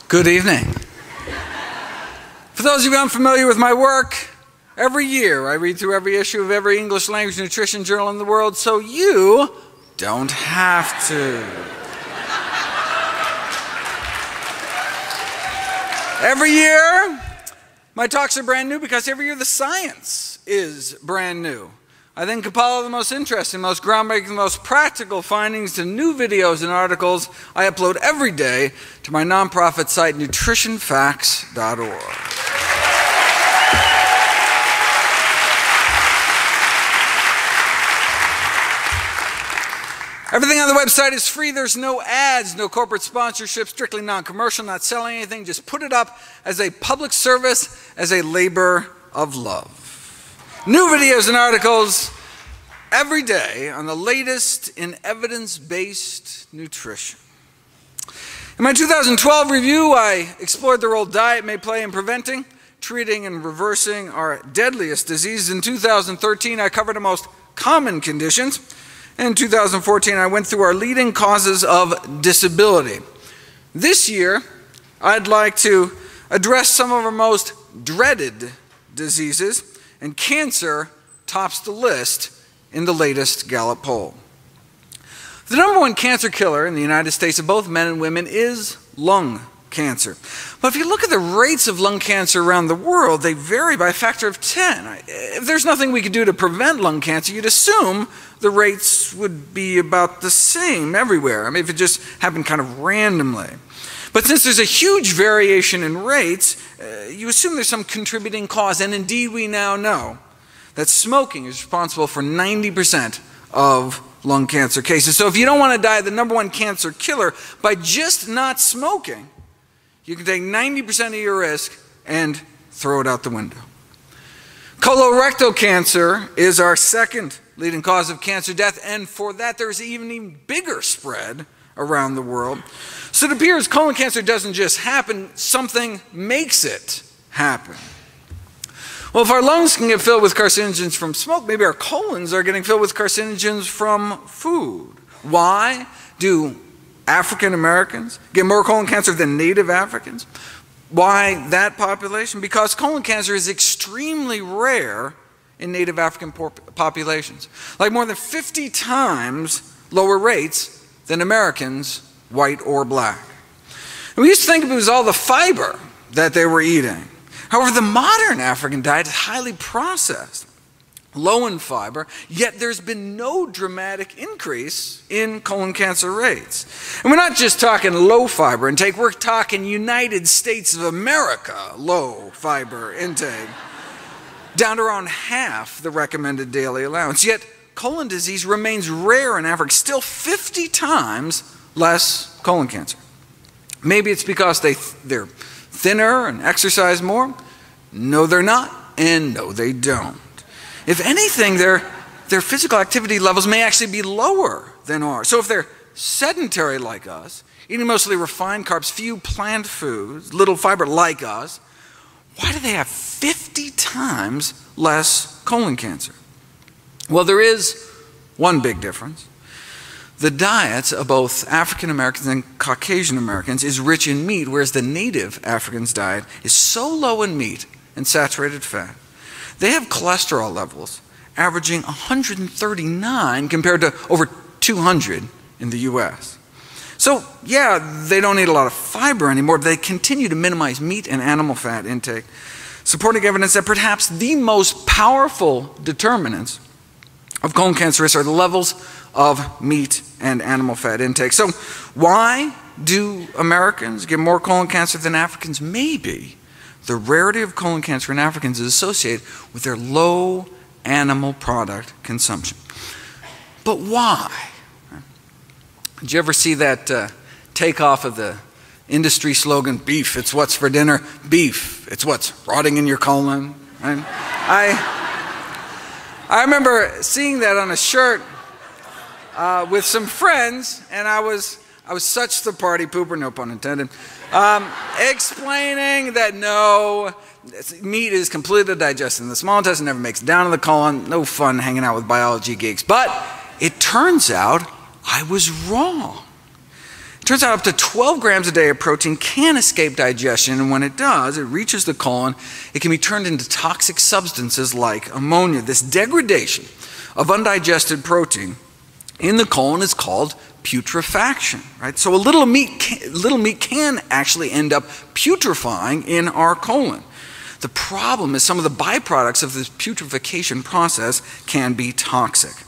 Good evening. For those of you unfamiliar with my work, every year I read through every issue of every English language nutrition journal in the world so you don't have to. Every year, my talks are brand new because every year the science is brand new. I then compile the most interesting, most groundbreaking, most practical findings to new videos and articles I upload every day to my nonprofit site, nutritionfacts.org. Everything on the website is free. There's no ads, no corporate sponsorship, strictly non-commercial, not selling anything. Just put it up as a public service, as a labor of love. New videos and articles every day on the latest in evidence-based nutrition. In my 2012 review, I explored the role diet may play in preventing, treating, and reversing our deadliest diseases. In 2013, I covered the most common conditions. In 2014, I went through our leading causes of disability. This year, I'd like to address some of our most dreaded diseases, and cancer tops the list in the latest Gallup poll. The #1 cancer killer in the United States of both men and women is lung cancer. But if you look at the rates of lung cancer around the world, they vary by a factor of 10. If there's nothing we could do to prevent lung cancer, you'd assume the rates would be about the same everywhere. I mean, if it just happened kind of randomly. But since there's a huge variation in rates, you assume there's some contributing cause, and indeed we now know that smoking is responsible for 90% of lung cancer cases. So if you don't want to die of the #1 cancer killer by just not smoking, you can take 90% of your risk and throw it out the window. Colorectal cancer is our second leading cause of cancer death, and for that there's an even bigger spread around the world. So it appears colon cancer doesn't just happen, something makes it happen. Well, if our lungs can get filled with carcinogens from smoke, maybe our colons are getting filled with carcinogens from food. Why do African Americans get more colon cancer than Native Africans? Why that population? Because colon cancer is extremely rare in Native African populations, like more than 50 times lower rates than Americans, white or black. And we used to think it was all the fiber that they were eating. However, the modern African diet is highly processed, low in fiber, yet there's been no dramatic increase in colon cancer rates. And we're not just talking low fiber intake, we're talking United States of America low fiber intake, down to around half the recommended daily allowance. Yet colon disease remains rare in Africa, still 50 times less colon cancer. Maybe it's because they're thinner and exercise more. No, they're not, and no, they don't. If anything, their physical activity levels may actually be lower than ours. So if they're sedentary like us, eating mostly refined carbs, few plant foods, little fiber like us, why do they have 50 times less colon cancer? Well, there is one big difference. The diets of both African Americans and Caucasian Americans is rich in meat, whereas the native Africans' diet is so low in meat and saturated fat. They have cholesterol levels averaging 139 compared to over 200 in the US. So yeah, they don't eat a lot of fiber anymore, but they continue to minimize meat and animal fat intake, supporting evidence that perhaps the most powerful determinants of colon cancer risk are the levels of meat and animal fat intake. So why do Americans get more colon cancer than Africans? Maybe the rarity of colon cancer in Africans is associated with their low animal product consumption. But why? Did you ever see that takeoff of the industry slogan, beef, it's what's for dinner? Beef, it's what's rotting in your colon. Right? I remember seeing that on a shirt with some friends, and I was such the party pooper, no pun intended, explaining that no, meat is completely digested in the small intestine, never makes it down to the colon, no fun hanging out with biology geeks. But it turns out I was wrong. Turns out up to 12 grams a day of protein can escape digestion, and when it does, it reaches the colon, it can be turned into toxic substances like ammonia. This degradation of undigested protein in the colon is called putrefaction, right? So a little meat can actually end up putrefying in our colon. The problem is some of the byproducts of this putrefaction process can be toxic.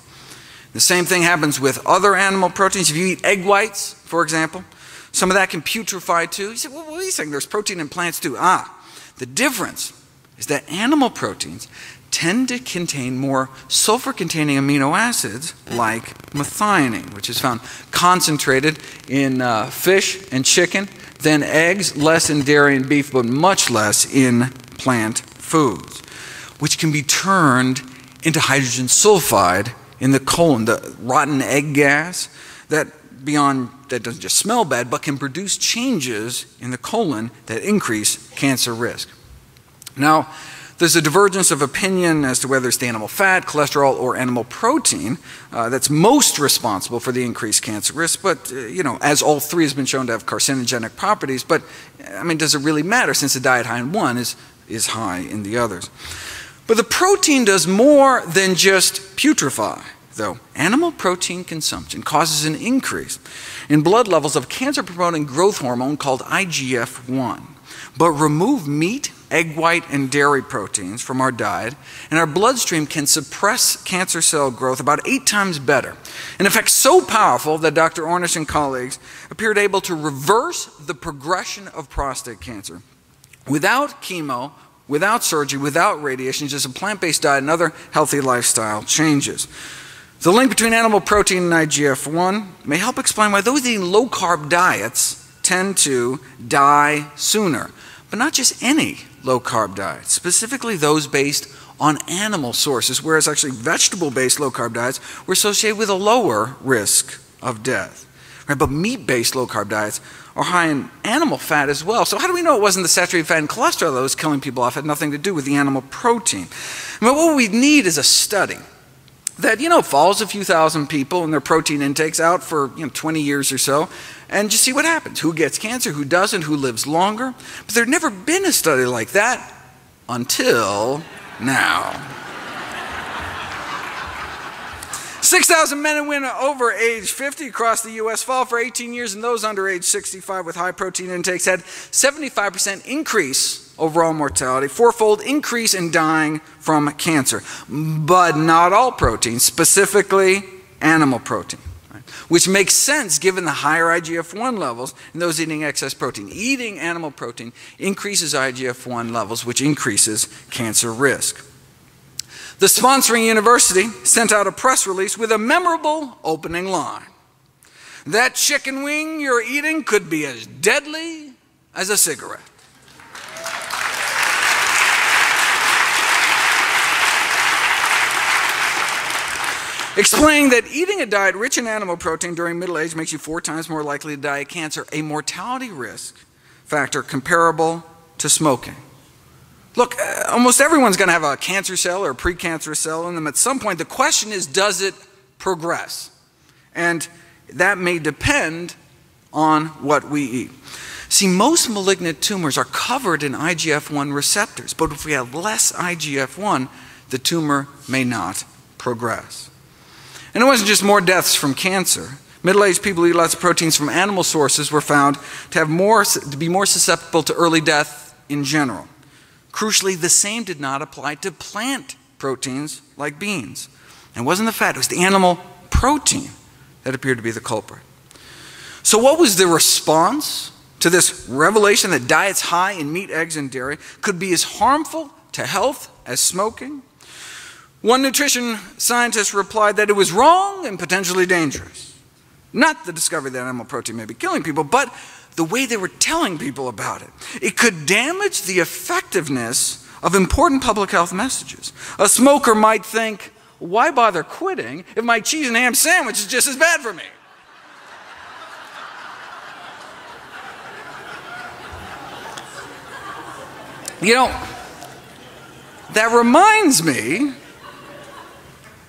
The same thing happens with other animal proteins. If you eat egg whites, for example, some of that can putrefy too. You say, well, what are you saying? There's protein in plants too. The difference is that animal proteins tend to contain more sulfur-containing amino acids like methionine, which is found concentrated in fish and chicken, than eggs, less in dairy and beef, but much less in plant foods, which can be turned into hydrogen sulfide in the colon, the rotten egg gas that doesn't just smell bad, but can produce changes in the colon that increase cancer risk. Now, there's a divergence of opinion as to whether it's the animal fat, cholesterol, or animal protein that's most responsible for the increased cancer risk, but as all three has been shown to have carcinogenic properties, but I mean, does it really matter since the diet high in one is high in the others? But the protein does more than just putrefy, though. Animal protein consumption causes an increase in blood levels of cancer-promoting growth hormone called IGF-1. But remove meat, egg white, and dairy proteins from our diet, and our bloodstream can suppress cancer cell growth about 8 times better. An effect so powerful that Dr. Ornish and colleagues appeared able to reverse the progression of prostate cancer without chemo, without surgery, without radiation, just a plant-based diet and other healthy lifestyle changes. The link between animal protein and IGF-1 may help explain why those eating low-carb diets tend to die sooner. But not just any low-carb diet, specifically those based on animal sources, whereas actually vegetable-based low-carb diets were associated with a lower risk of death. Right? But meat-based low-carb diets are high in animal fat as well. So how do we know it wasn't the saturated fat and cholesterol that was killing people off? It had nothing to do with the animal protein. I mean, what we need is a study that, follows a few thousand people and their protein intakes out for 20 years or so, and just see what happens. Who gets cancer, who doesn't, who lives longer. But there'd never been a study like that until now. 6,000 men and women over age 50 across the U.S. followed for 18 years, and those under age 65 with high protein intakes had 75% increase overall mortality, 4-fold increase in dying from cancer. But not all protein, specifically animal protein, right? Which makes sense given the higher IGF-1 levels in those eating excess protein. Eating animal protein increases IGF-1 levels, which increases cancer risk. The sponsoring university sent out a press release with a memorable opening line. That chicken wing you're eating could be as deadly as a cigarette. Explaining that eating a diet rich in animal protein during middle age makes you 4 times more likely to die of cancer, a mortality risk factor comparable to smoking. Look, almost everyone's going to have a cancer cell or a precancerous cell in them at some point. The question is, does it progress? And that may depend on what we eat. See, most malignant tumors are covered in IGF-1 receptors, but if we have less IGF-1, the tumor may not progress. And it wasn't just more deaths from cancer. Middle-aged people who eat lots of proteins from animal sources were found to be more susceptible to early death in general. Crucially, the same did not apply to plant proteins like beans. And it wasn't the fat, it was the animal protein that appeared to be the culprit. So what was the response to this revelation that diets high in meat, eggs, and dairy could be as harmful to health as smoking? One nutrition scientist replied that it was wrong and potentially dangerous. Not the discovery that animal protein may be killing people, but the way they were telling people about it. It could damage the effectiveness of important public health messages. A smoker might think, why bother quitting if my cheese and ham sandwich is just as bad for me? That reminds me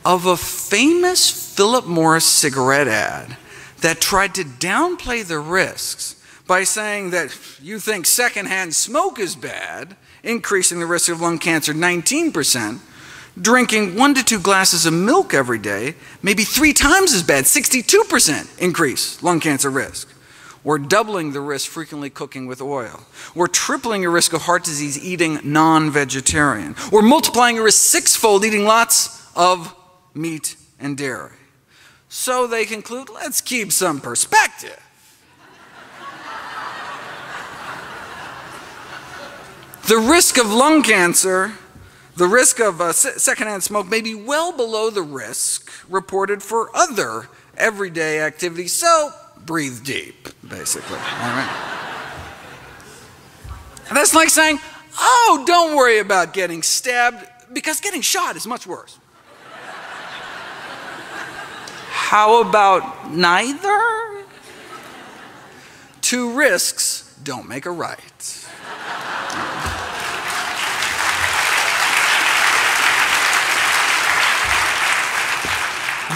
of a famous Philip Morris cigarette ad that tried to downplay the risks by saying that you think secondhand smoke is bad, increasing the risk of lung cancer 19%, drinking 1 to 2 glasses of milk every day, maybe 3 times as bad, 62% increase lung cancer risk, or doubling the risk frequently cooking with oil, or tripling your risk of heart disease eating non-vegetarian, or multiplying your risk 6-fold eating lots of meat and dairy. So they conclude, let's keep some perspective. The risk of lung cancer, the risk of secondhand smoke may be well below the risk reported for other everyday activities, so breathe deep, basically. All right? And that's like saying, oh, don't worry about getting stabbed, because getting shot is much worse. How about neither? 2 risks don't make a right.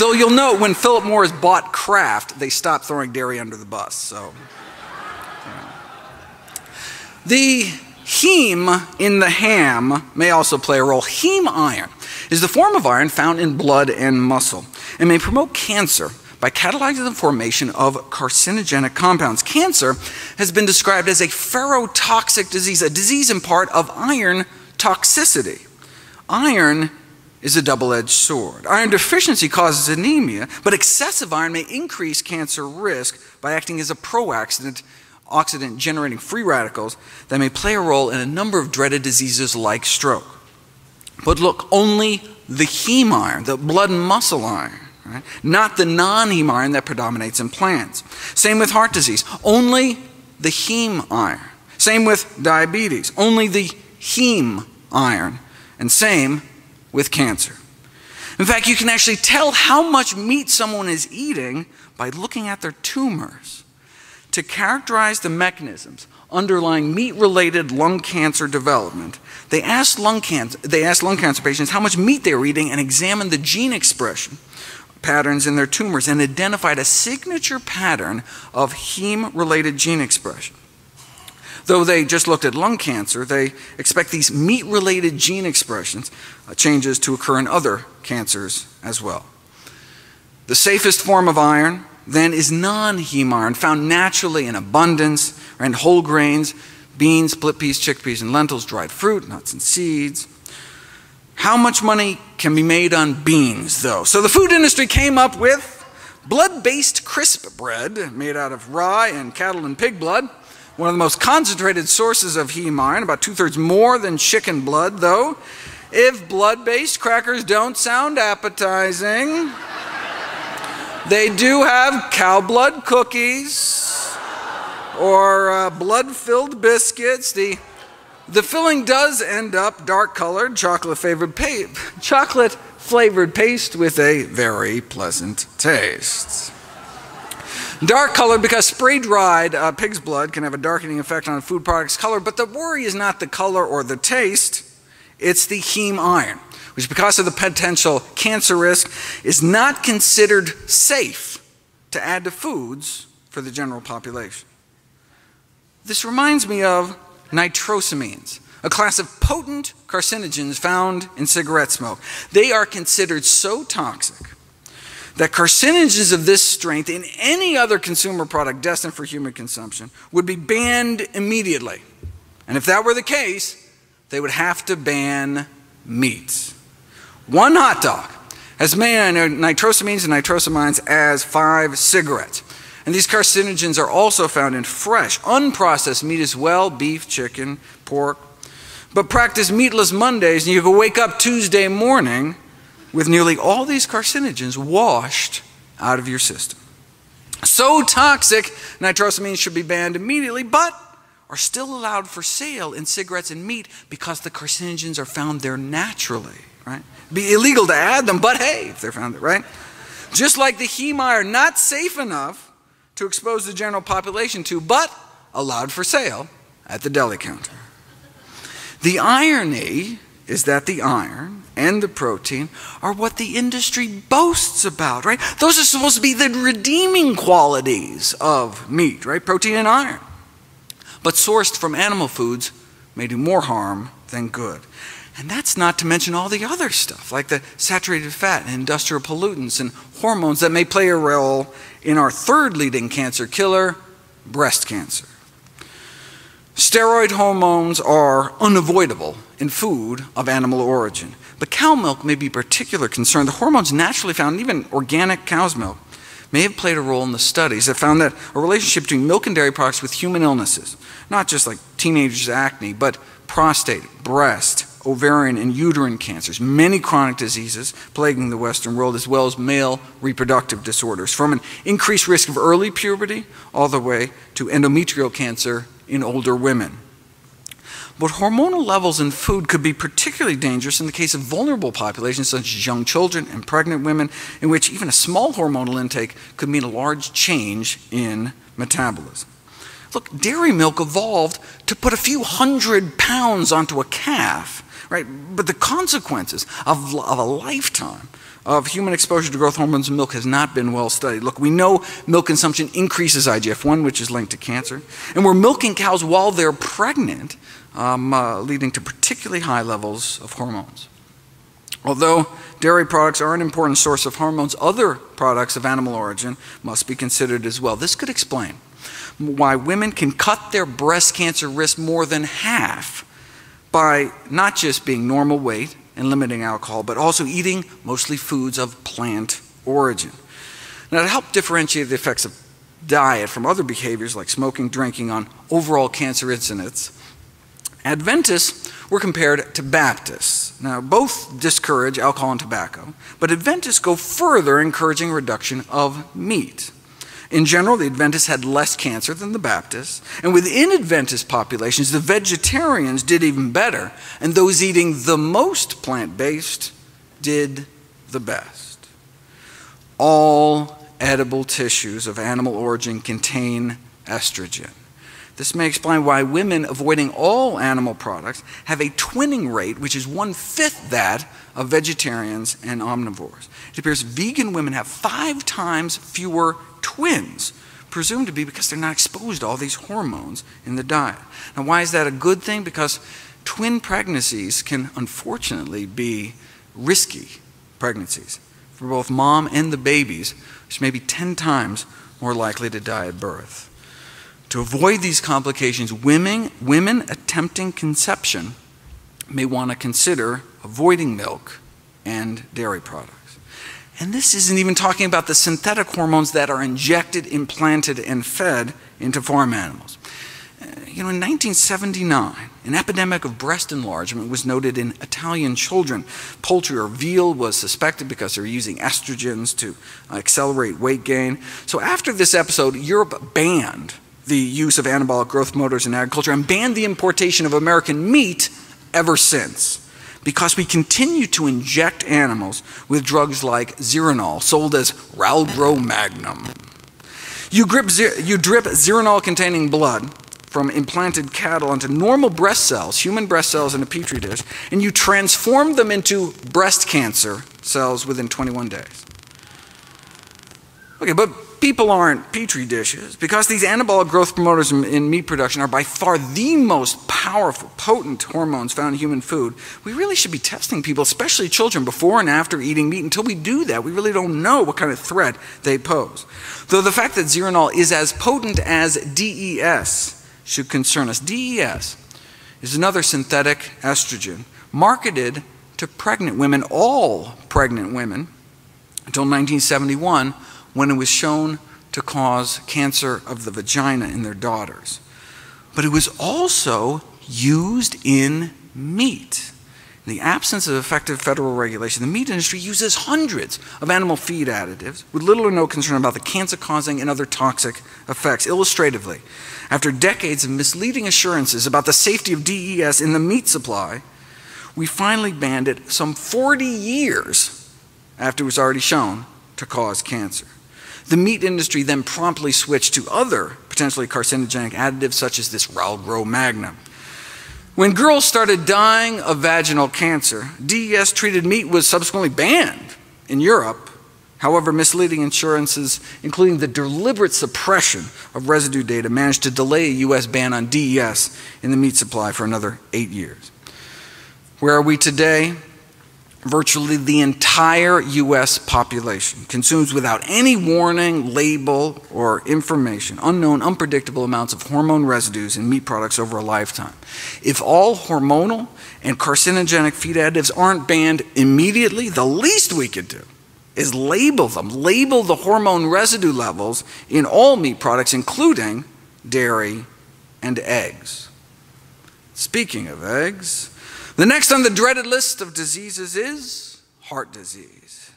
Though you'll note when Philip Morris bought Kraft, they stopped throwing dairy under the bus. So, the heme in the ham may also play a role. Heme iron is the form of iron found in blood and muscle and may promote cancer by catalyzing the formation of carcinogenic compounds. Cancer has been described as a ferrotoxic disease, a disease in part of iron toxicity. Iron is a double-edged sword. Iron deficiency causes anemia, but excessive iron may increase cancer risk by acting as a pro-oxidant, generating free radicals that may play a role in a number of dreaded diseases like stroke. But look, only the heme iron, the blood and muscle iron, right? Not the non-heme iron that predominates in plants. Same with heart disease, only the heme iron. Same with diabetes, only the heme iron. And same with cancer. In fact, you can actually tell how much meat someone is eating by looking at their tumors. To characterize the mechanisms underlying meat-related lung cancer development, they asked lung cancer patients how much meat they were eating and examined the gene expression patterns in their tumors and identified a signature pattern of heme-related gene expression. Though they just looked at lung cancer, they expect these meat-related gene expressions changes to occur in other cancers as well. The safest form of iron, then, is non-heme iron, found naturally in abundance in whole grains, beans, split peas, chickpeas, and lentils, dried fruit, nuts, and seeds. How much money can be made on beans, though? So the food industry came up with blood-based crisp bread made out of rye and cattle and pig blood. One of the most concentrated sources of heme iron, about 2/3 more than chicken blood, though. If blood-based crackers don't sound appetizing, they do have cow blood cookies or blood-filled biscuits. The filling does end up dark-colored, chocolate-flavored paste with a very pleasant taste. Dark colored because spray-dried pig's blood can have a darkening effect on a food product's color, but the worry is not the color or the taste, it's the heme iron, which because of the potential cancer risk is not considered safe to add to foods for the general population. This reminds me of nitrosamines, a class of potent carcinogens found in cigarette smoke. They are considered so toxic that carcinogens of this strength in any other consumer product destined for human consumption would be banned immediately. And if that were the case, they would have to ban meat. One hot dog has many nitrosamines and nitrosamines as 5 cigarettes. And these carcinogens are also found in fresh, unprocessed meat as well, beef, chicken, pork. But practice meatless Mondays and you can wake up Tuesday morning with nearly all these carcinogens washed out of your system. So toxic, nitrosamines should be banned immediately, but are still allowed for sale in cigarettes and meat because the carcinogens are found there naturally, right? It'd be illegal to add them, but hey, if they're found there, right? Just like the heme iron, not safe enough to expose the general population to, but allowed for sale at the deli counter. The irony is that the iron and the protein are what the industry boasts about, right? Those are supposed to be the redeeming qualities of meat, right? Protein and iron. But sourced from animal foods may do more harm than good. And that's not to mention all the other stuff, like the saturated fat and industrial pollutants and hormones that may play a role in our third leading cancer killer, breast cancer. Steroid hormones are unavoidable in food of animal origin, but cow milk may be a particular concern. The hormones naturally found in even organic cow's milk may have played a role in the studies that found that a relationship between milk and dairy products with human illnesses, not just like teenagers' acne, but prostate, breast, ovarian, and uterine cancers, many chronic diseases plaguing the Western world, as well as male reproductive disorders, from an increased risk of early puberty all the way to endometrial cancer in older women. But hormonal levels in food could be particularly dangerous in the case of vulnerable populations such as young children and pregnant women, in which even a small hormonal intake could mean a large change in metabolism. Look, dairy milk evolved to put a few hundred pounds onto a calf, right? But the consequences of a lifetime of human exposure to growth hormones in milk has not been well studied. Look, we know milk consumption increases IGF-1, which is linked to cancer, and we're milking cows while they're pregnant, leading to particularly high levels of hormones. Although dairy products are an important source of hormones, other products of animal origin must be considered as well. This could explain why women can cut their breast cancer risk more than half by not just being normal weight and limiting alcohol, but also eating mostly foods of plant origin. Now, to help differentiate the effects of diet from other behaviors like smoking, drinking on overall cancer incidence, Adventists were compared to Baptists. Now, both discourage alcohol and tobacco, but Adventists go further, encouraging reduction of meat. In general, the Adventists had less cancer than the Baptists, and within Adventist populations, the vegetarians did even better, and those eating the most plant-based did the best. All edible tissues of animal origin contain estrogen. This may explain why women avoiding all animal products have a twinning rate which is 1/5 that of vegetarians and omnivores. It appears vegan women have 5 times fewer twins, presumed to be because they're not exposed to all these hormones in the diet. Now, why is that a good thing? Because twin pregnancies can unfortunately be risky pregnancies for both mom and the babies, which may be 10 times more likely to die at birth. To avoid these complications, women attempting conception may want to consider avoiding milk and dairy products. And this isn't even talking about the synthetic hormones that are injected, implanted, and fed into farm animals. In 1979, an epidemic of breast enlargement was noted in Italian children. Poultry or veal was suspected because they were using estrogens to accelerate weight gain. So after this episode, Europe banned the use of anabolic growth promoters in agriculture and banned the importation of American meat ever since, because we continue to inject animals with drugs like Zeranol, sold as Ralgro Magnum. You drip Zeranol-containing blood from implanted cattle onto normal breast cells, human breast cells in a petri dish, and you transform them into breast cancer cells within 21 days. Okay, but people aren't petri dishes, because these anabolic growth promoters in meat production are by far the most powerful, potent hormones found in human food. We really should be testing people, especially children, before and after eating meat. Until we do that, we really don't know what kind of threat they pose. Though the fact that Zeranol is as potent as DES should concern us. DES is another synthetic estrogen marketed to pregnant women, all pregnant women, until 1971, when it was shown to cause cancer of the vagina in their daughters. But it was also used in meat. In the absence of effective federal regulation, the meat industry uses hundreds of animal feed additives with little or no concern about the cancer-causing and other toxic effects. Illustratively, after decades of misleading assurances about the safety of DES in the meat supply, we finally banned it some 40 years after it was already shown to cause cancer. The meat industry then promptly switched to other potentially carcinogenic additives such as this Ralgro Magnum. When girls started dying of vaginal cancer, DES-treated meat was subsequently banned in Europe. However, misleading insurances, including the deliberate suppression of residue data, managed to delay a U.S. ban on DES in the meat supply for another 8 years. Where are we today? Virtually the entire U.S. population consumes without any warning, label, or information unknown, unpredictable amounts of hormone residues in meat products over a lifetime. If all hormonal and carcinogenic feed additives aren't banned immediately, the least we could do is label them. Label the hormone residue levels in all meat products, including dairy and eggs. Speaking of eggs, the next on the dreaded list of diseases is heart disease.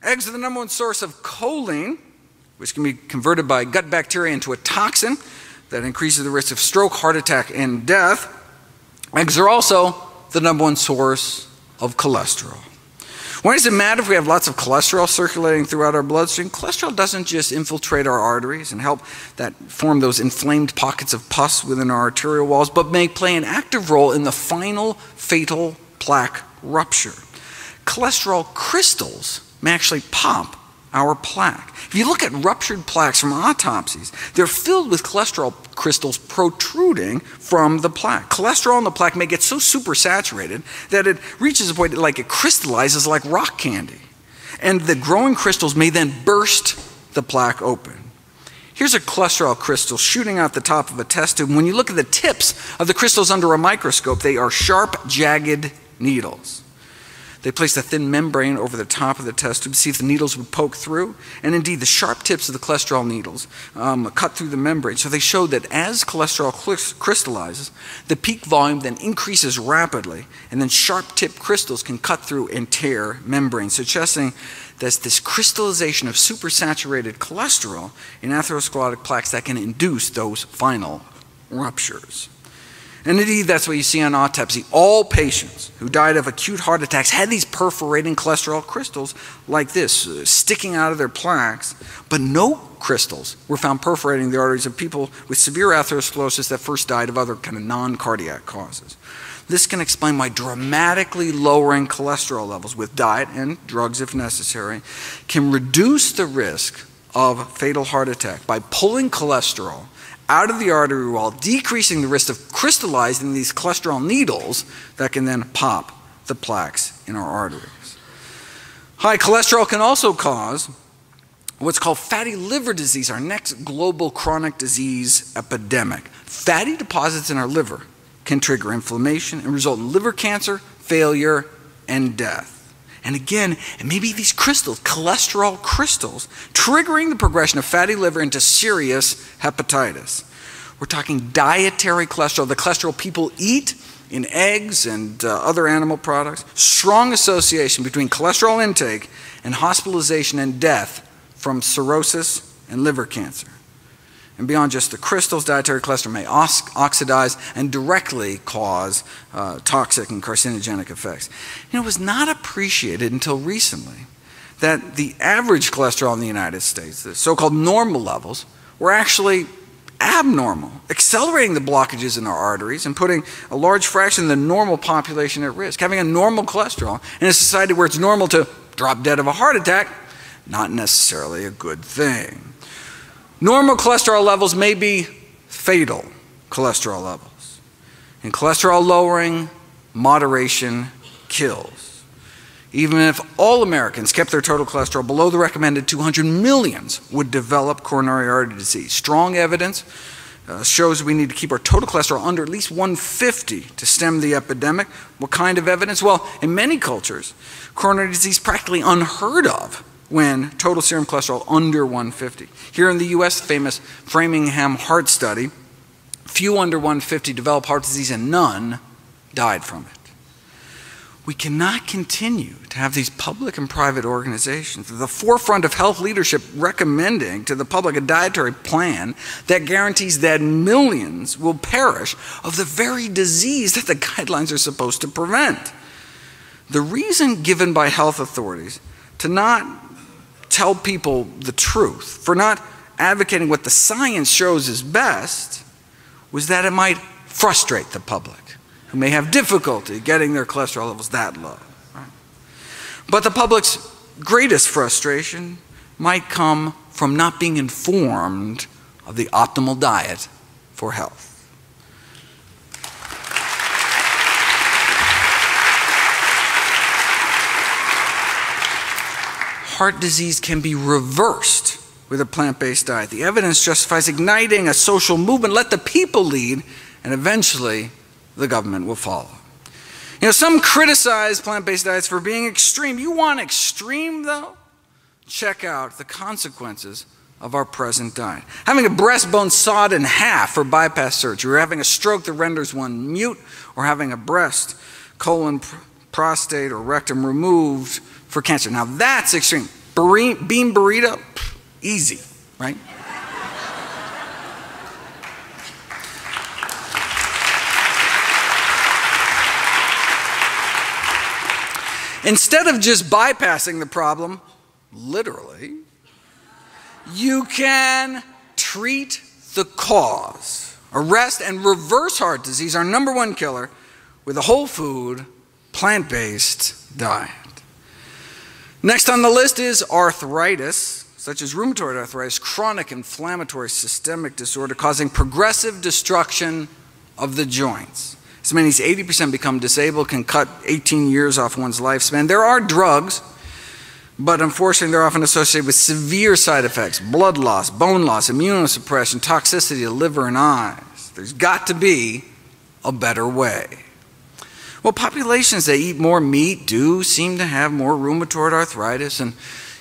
Eggs are the #1 source of choline, which can be converted by gut bacteria into a toxin that increases the risk of stroke, heart attack, and death. Eggs are also the #1 source of cholesterol. Why does it matter if we have lots of cholesterol circulating throughout our bloodstream? Cholesterol doesn't just infiltrate our arteries and help that form those inflamed pockets of pus within our arterial walls, but may play an active role in the final fatal plaque rupture. Cholesterol crystals may actually pop our plaque. If you look at ruptured plaques from autopsies, they're filled with cholesterol crystals protruding from the plaque. Cholesterol in the plaque may get so supersaturated that it reaches a point like it crystallizes like rock candy. And the growing crystals may then burst the plaque open. Here's a cholesterol crystal shooting out the top of a test tube. When you look at the tips of the crystals under a microscope, they are sharp, jagged needles. They placed a thin membrane over the top of the test tube to see if the needles would poke through. And indeed, the sharp tips of the cholesterol needles cut through the membrane. So they showed that as cholesterol crystallizes, the peak volume then increases rapidly, and then sharp-tipped crystals can cut through and tear membranes, suggesting there's this crystallization of supersaturated cholesterol in atherosclerotic plaques that can induce those final ruptures. And indeed, that's what you see on autopsy. All patients who died of acute heart attacks had these perforating cholesterol crystals like this, sticking out of their plaques, but no crystals were found perforating the arteries of people with severe atherosclerosis that first died of other kind of non-cardiac causes. This can explain why dramatically lowering cholesterol levels with diet and drugs if necessary can reduce the risk of fatal heart attack by pulling cholesterol out of the artery wall, decreasing the risk of crystallizing these cholesterol needles that can then pop the plaques in our arteries. High cholesterol can also cause what's called fatty liver disease, our next global chronic disease epidemic. Fatty deposits in our liver can trigger inflammation and result in liver cancer, failure, and death. And again, it may be these crystals, cholesterol crystals, triggering the progression of fatty liver into serious hepatitis. We're talking dietary cholesterol, the cholesterol people eat in eggs and other animal products. Strong association between cholesterol intake and hospitalization and death from cirrhosis and liver cancer. And beyond just the crystals, dietary cholesterol may oxidize and directly cause toxic and carcinogenic effects. You know, it was not appreciated until recently that the average cholesterol in the United States, the so-called normal levels, were actually abnormal, accelerating the blockages in our arteries and putting a large fraction of the normal population at risk. Having a normal cholesterol in a society where it's normal to drop dead of a heart attack, not necessarily a good thing. Normal cholesterol levels may be fatal cholesterol levels. In cholesterol lowering, moderation kills. Even if all Americans kept their total cholesterol below the recommended 200, millions would develop coronary artery disease. Strong evidence shows we need to keep our total cholesterol under at least 150 to stem the epidemic. What kind of evidence? Well, in many cultures, coronary disease is practically unheard of when total serum cholesterol under 150. Here in the US, the famous Framingham heart study, few under 150 developed heart disease and none died from it. We cannot continue to have these public and private organizations at the forefront of health leadership recommending to the public a dietary plan that guarantees that millions will perish of the very disease that the guidelines are supposed to prevent. The reason given by health authorities to not tell people the truth, for not advocating what the science shows is best, was that it might frustrate the public. who may have difficulty getting their cholesterol levels that low. Right? But the public's greatest frustration might come from not being informed of the optimal diet for health. Heart disease can be reversed with a plant-based diet. The evidence justifies igniting a social movement. Let the people lead, and eventually the government will follow. You know, some criticize plant-based diets for being extreme. You want extreme, though? Check out the consequences of our present diet. Having a breastbone sawed in half for bypass surgery, or having a stroke that renders one mute, or having a breast, colon, prostate, or rectum removed for cancer. Now that's extreme. Bean burrito, easy, right? Instead of just bypassing the problem, literally, you can treat the cause. Arrest and reverse heart disease, our #1 killer, with a whole food, plant-based diet. Next on the list is arthritis, such as rheumatoid arthritis, chronic inflammatory systemic disorder causing progressive destruction of the joints. As many as 80% become disabled, can cut 18 years off one's lifespan. There are drugs, but unfortunately they're often associated with severe side effects: blood loss, bone loss, immunosuppression, toxicity to liver and eyes. There's got to be a better way. Well, populations that eat more meat do seem to have more rheumatoid arthritis, and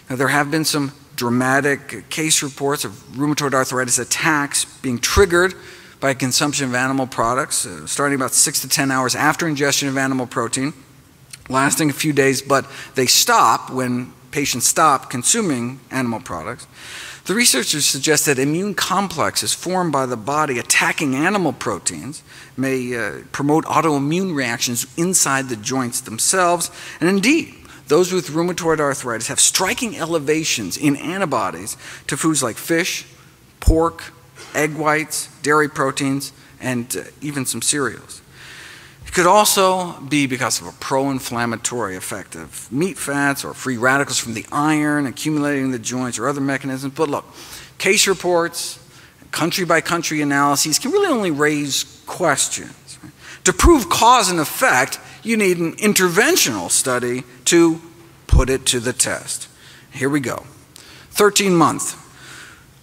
there have been some dramatic case reports of rheumatoid arthritis attacks being triggered by consumption of animal products, starting about 6 to 10 hours after ingestion of animal protein, lasting a few days, but they stop when patients stop consuming animal products. The researchers suggest that immune complexes formed by the body attacking animal proteins may promote autoimmune reactions inside the joints themselves. And indeed, those with rheumatoid arthritis have striking elevations in antibodies to foods like fish, pork, egg whites, dairy proteins, and even some cereals. It could also be because of a pro-inflammatory effect of meat fats or free radicals from the iron accumulating in the joints or other mechanisms. But look, case reports, country-by-country analyses can really only raise questions. Right? To prove cause and effect, you need an interventional study to put it to the test. Here we go. 13-month.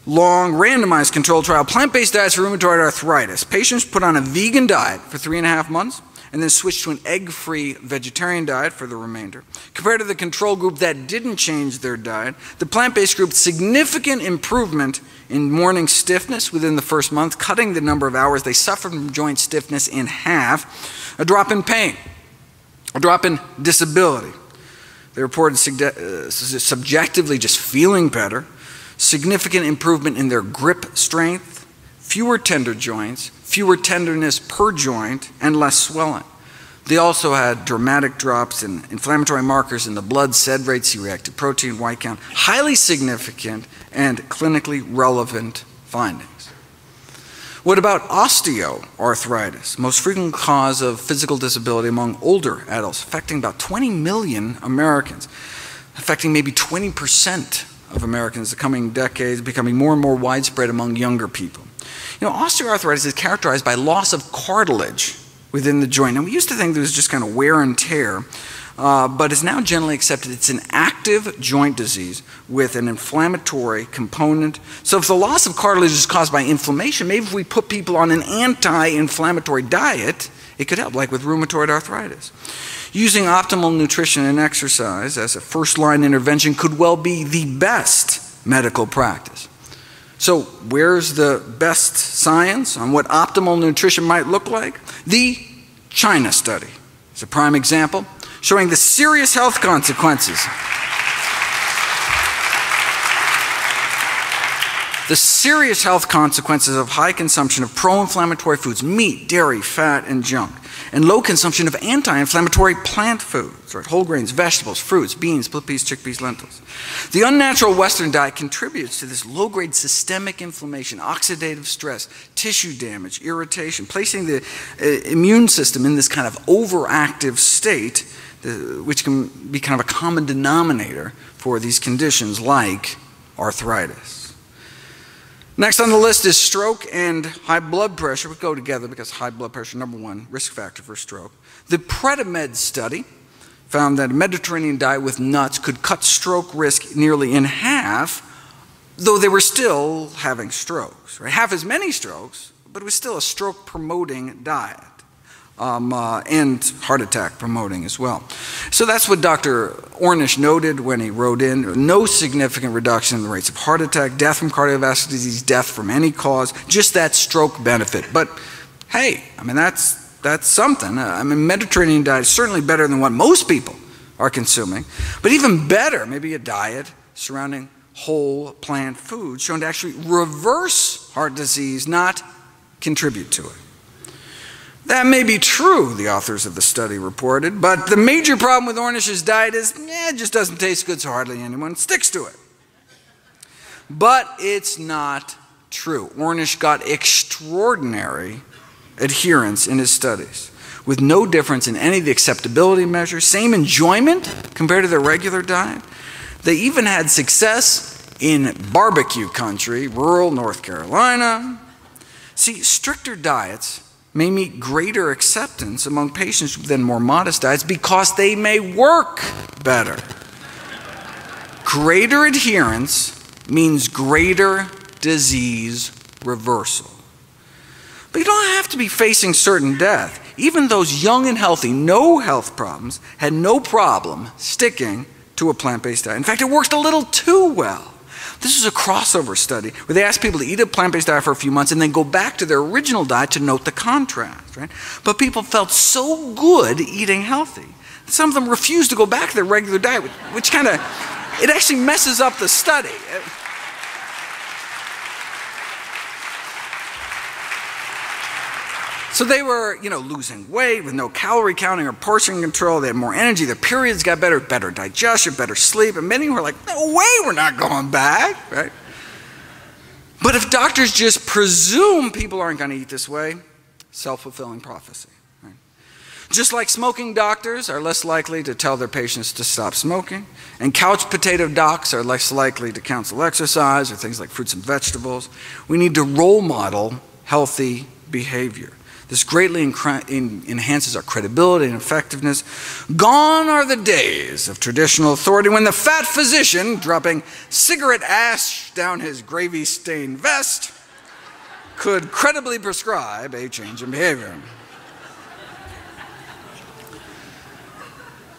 Long randomized controlled trial, plant-based diets for rheumatoid arthritis. Patients put on a vegan diet for 3.5 months and then switched to an egg-free vegetarian diet for the remainder. Compared to the control group that didn't change their diet, the plant-based group significant improvement in morning stiffness within the first month, cutting the number of hours they suffered from joint stiffness in half, a drop in pain, a drop in disability. They reported subjectively just feeling better, significant improvement in their grip strength, fewer tender joints, fewer tenderness per joint, and less swelling. They also had dramatic drops in inflammatory markers in the blood, SED rate, C-reactive protein, white count, highly significant and clinically relevant findings. What about osteoarthritis, most frequent cause of physical disability among older adults, affecting about 20 million Americans, affecting maybe 20% of Americans in the coming decades, becoming more and more widespread among younger people. You know, osteoarthritis is characterized by loss of cartilage within the joint. And we used to think that it was just kind of wear and tear, but it's now generally accepted it's an active joint disease with an inflammatory component. So if the loss of cartilage is caused by inflammation, maybe if we put people on an anti-inflammatory diet, it could help, like with rheumatoid arthritis. Using optimal nutrition and exercise as a first-line intervention could well be the best medical practice. So where's the best science on what optimal nutrition might look like? The China study is a prime example, showing the serious health consequences. The serious health consequences of high consumption of pro-inflammatory foods, meat, dairy, fat, and junk. and low consumption of anti-inflammatory plant foods, right? Whole grains, vegetables, fruits, beans, split peas, chickpeas, lentils. The unnatural Western diet contributes to this low-grade systemic inflammation, oxidative stress, tissue damage, irritation, placing the immune system in this kind of overactive state, which can be kind of a common denominator for these conditions like arthritis. Next on the list is stroke and high blood pressure. We go together because high blood pressure, #1 risk factor for stroke. The PREDIMED study found that a Mediterranean diet with nuts could cut stroke risk nearly in half, though they were still having strokes, right? Half as many strokes, but it was still a stroke-promoting diet. And heart attack promoting as well. So that's what Dr. Ornish noted when he wrote in, no significant reduction in the rates of heart attack, death from cardiovascular disease, death from any cause, just that stroke benefit. But hey, I mean, that's something. I mean, Mediterranean diet is certainly better than what most people are consuming, but even better, maybe a diet surrounding whole plant foods shown to actually reverse heart disease, not contribute to it. That may be true, the authors of the study reported, but the major problem with Ornish's diet is, it just doesn't taste good, so hardly anyone sticks to it. But it's not true. Ornish got extraordinary adherence in his studies, with no difference in any of the acceptability measures, same enjoyment compared to their regular diet. They even had success in barbecue country, rural North Carolina. See, stricter diets may meet greater acceptance among patients than more modest diets because they may work better. Greater adherence means greater disease reversal. But you don't have to be facing certain death. Even those young and healthy, no health problems, had no problem sticking to a plant-based diet. In fact, it worked a little too well. This is a crossover study where they asked people to eat a plant-based diet for a few months and then go back to their original diet to note the contrast, right? But people felt so good eating healthy. Some of them refused to go back to their regular diet, which kind of, it actually messes up the study. So they were, losing weight with no calorie counting or portion control. They had more energy. Their periods got better, better digestion, better sleep. And many were like, no way, we're not going back, right? But if doctors just presume people aren't going to eat this way, self-fulfilling prophecy. Right? Just like smoking doctors are less likely to tell their patients to stop smoking, and couch potato docs are less likely to counsel exercise or things like fruits and vegetables, we need to role model healthy behavior. This greatly enhances our credibility and effectiveness. Gone are the days of traditional authority when the fat physician, dropping cigarette ash down his gravy-stained vest, could credibly prescribe a change in behavior.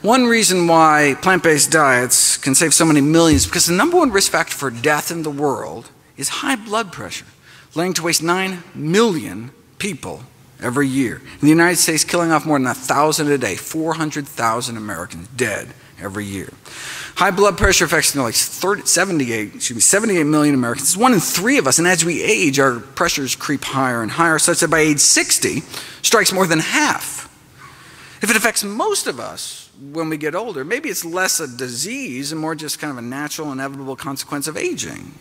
One reason why plant-based diets can save so many millions is because the #1 risk factor for death in the world is high blood pressure, laying to waste 9 million people every year. In the United States, killing off more than 1,000 a day, 400,000 Americans dead every year. High blood pressure affects 78 million Americans. It's 1 in 3 of us, and as we age, our pressures creep higher and higher, such that by age 60, strikes more than half. If it affects most of us when we get older, maybe it's less a disease and more just kind of a natural, inevitable consequence of aging.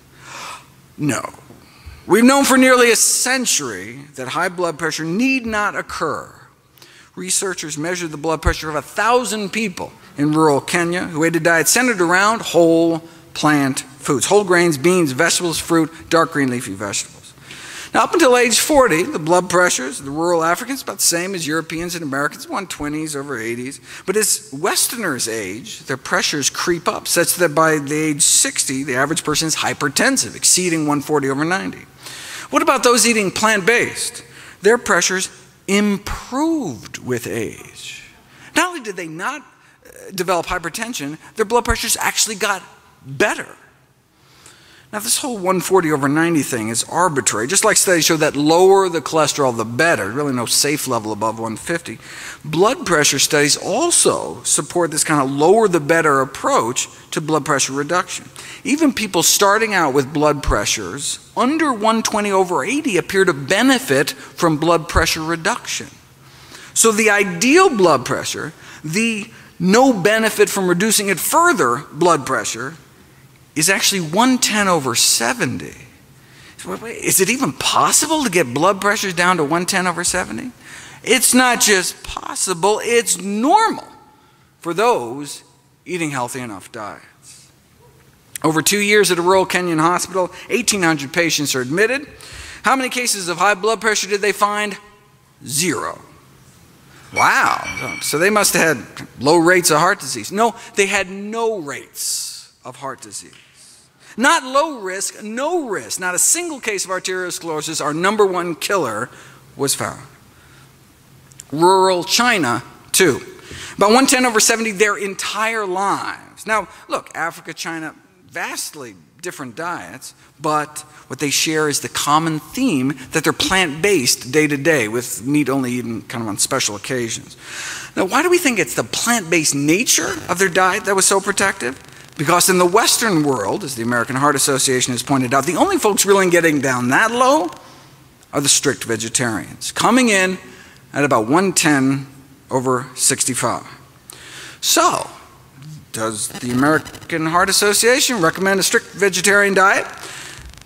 No. We've known for nearly a century that high blood pressure need not occur. Researchers measured the blood pressure of 1,000 people in rural Kenya who ate a diet centered around whole plant foods, whole grains, beans, vegetables, fruit, dark green leafy vegetables. Now, up until age 40, the blood pressures of the rural Africans about the same as Europeans and Americans, 120s over 80s. But as Westerners age, their pressures creep up, such that by the age 60, the average person is hypertensive, exceeding 140 over 90. What about those eating plant-based? Their pressures improved with age. Not only did they not develop hypertension, their blood pressures actually got better. Now, this whole 140 over 90 thing is arbitrary. Just like studies show that lower the cholesterol, the better. Really no safe level above 150. Blood pressure studies also support this kind of lower the better approach to blood pressure reduction. Even people starting out with blood pressures under 120 over 80 appear to benefit from blood pressure reduction. So the ideal blood pressure, the no benefit from reducing it further blood pressure, is actually 110/70. Is it even possible to get blood pressures down to 110/70? It's not just possible, it's normal for those eating healthy enough diets. Over 2 years at a rural Kenyan hospital, 1,800 patients are admitted. How many cases of high blood pressure did they find? 0. Wow, so they must have had low rates of heart disease. No, they had no rates of heart disease. Not low risk, no risk. Not a single case of arteriosclerosis, our #1 killer, was found. Rural China, too. About 110/70 their entire lives. Now, look, Africa, China, vastly different diets, but what they share is the common theme that they're plant-based day to day, with meat only eaten kind of on special occasions. Now, why do we think it's the plant-based nature of their diet that was so protective? Because in the Western world, as the American Heart Association has pointed out, the only folks really getting down that low are the strict vegetarians, coming in at about 110/65. So, does the American Heart Association recommend a strict vegetarian diet?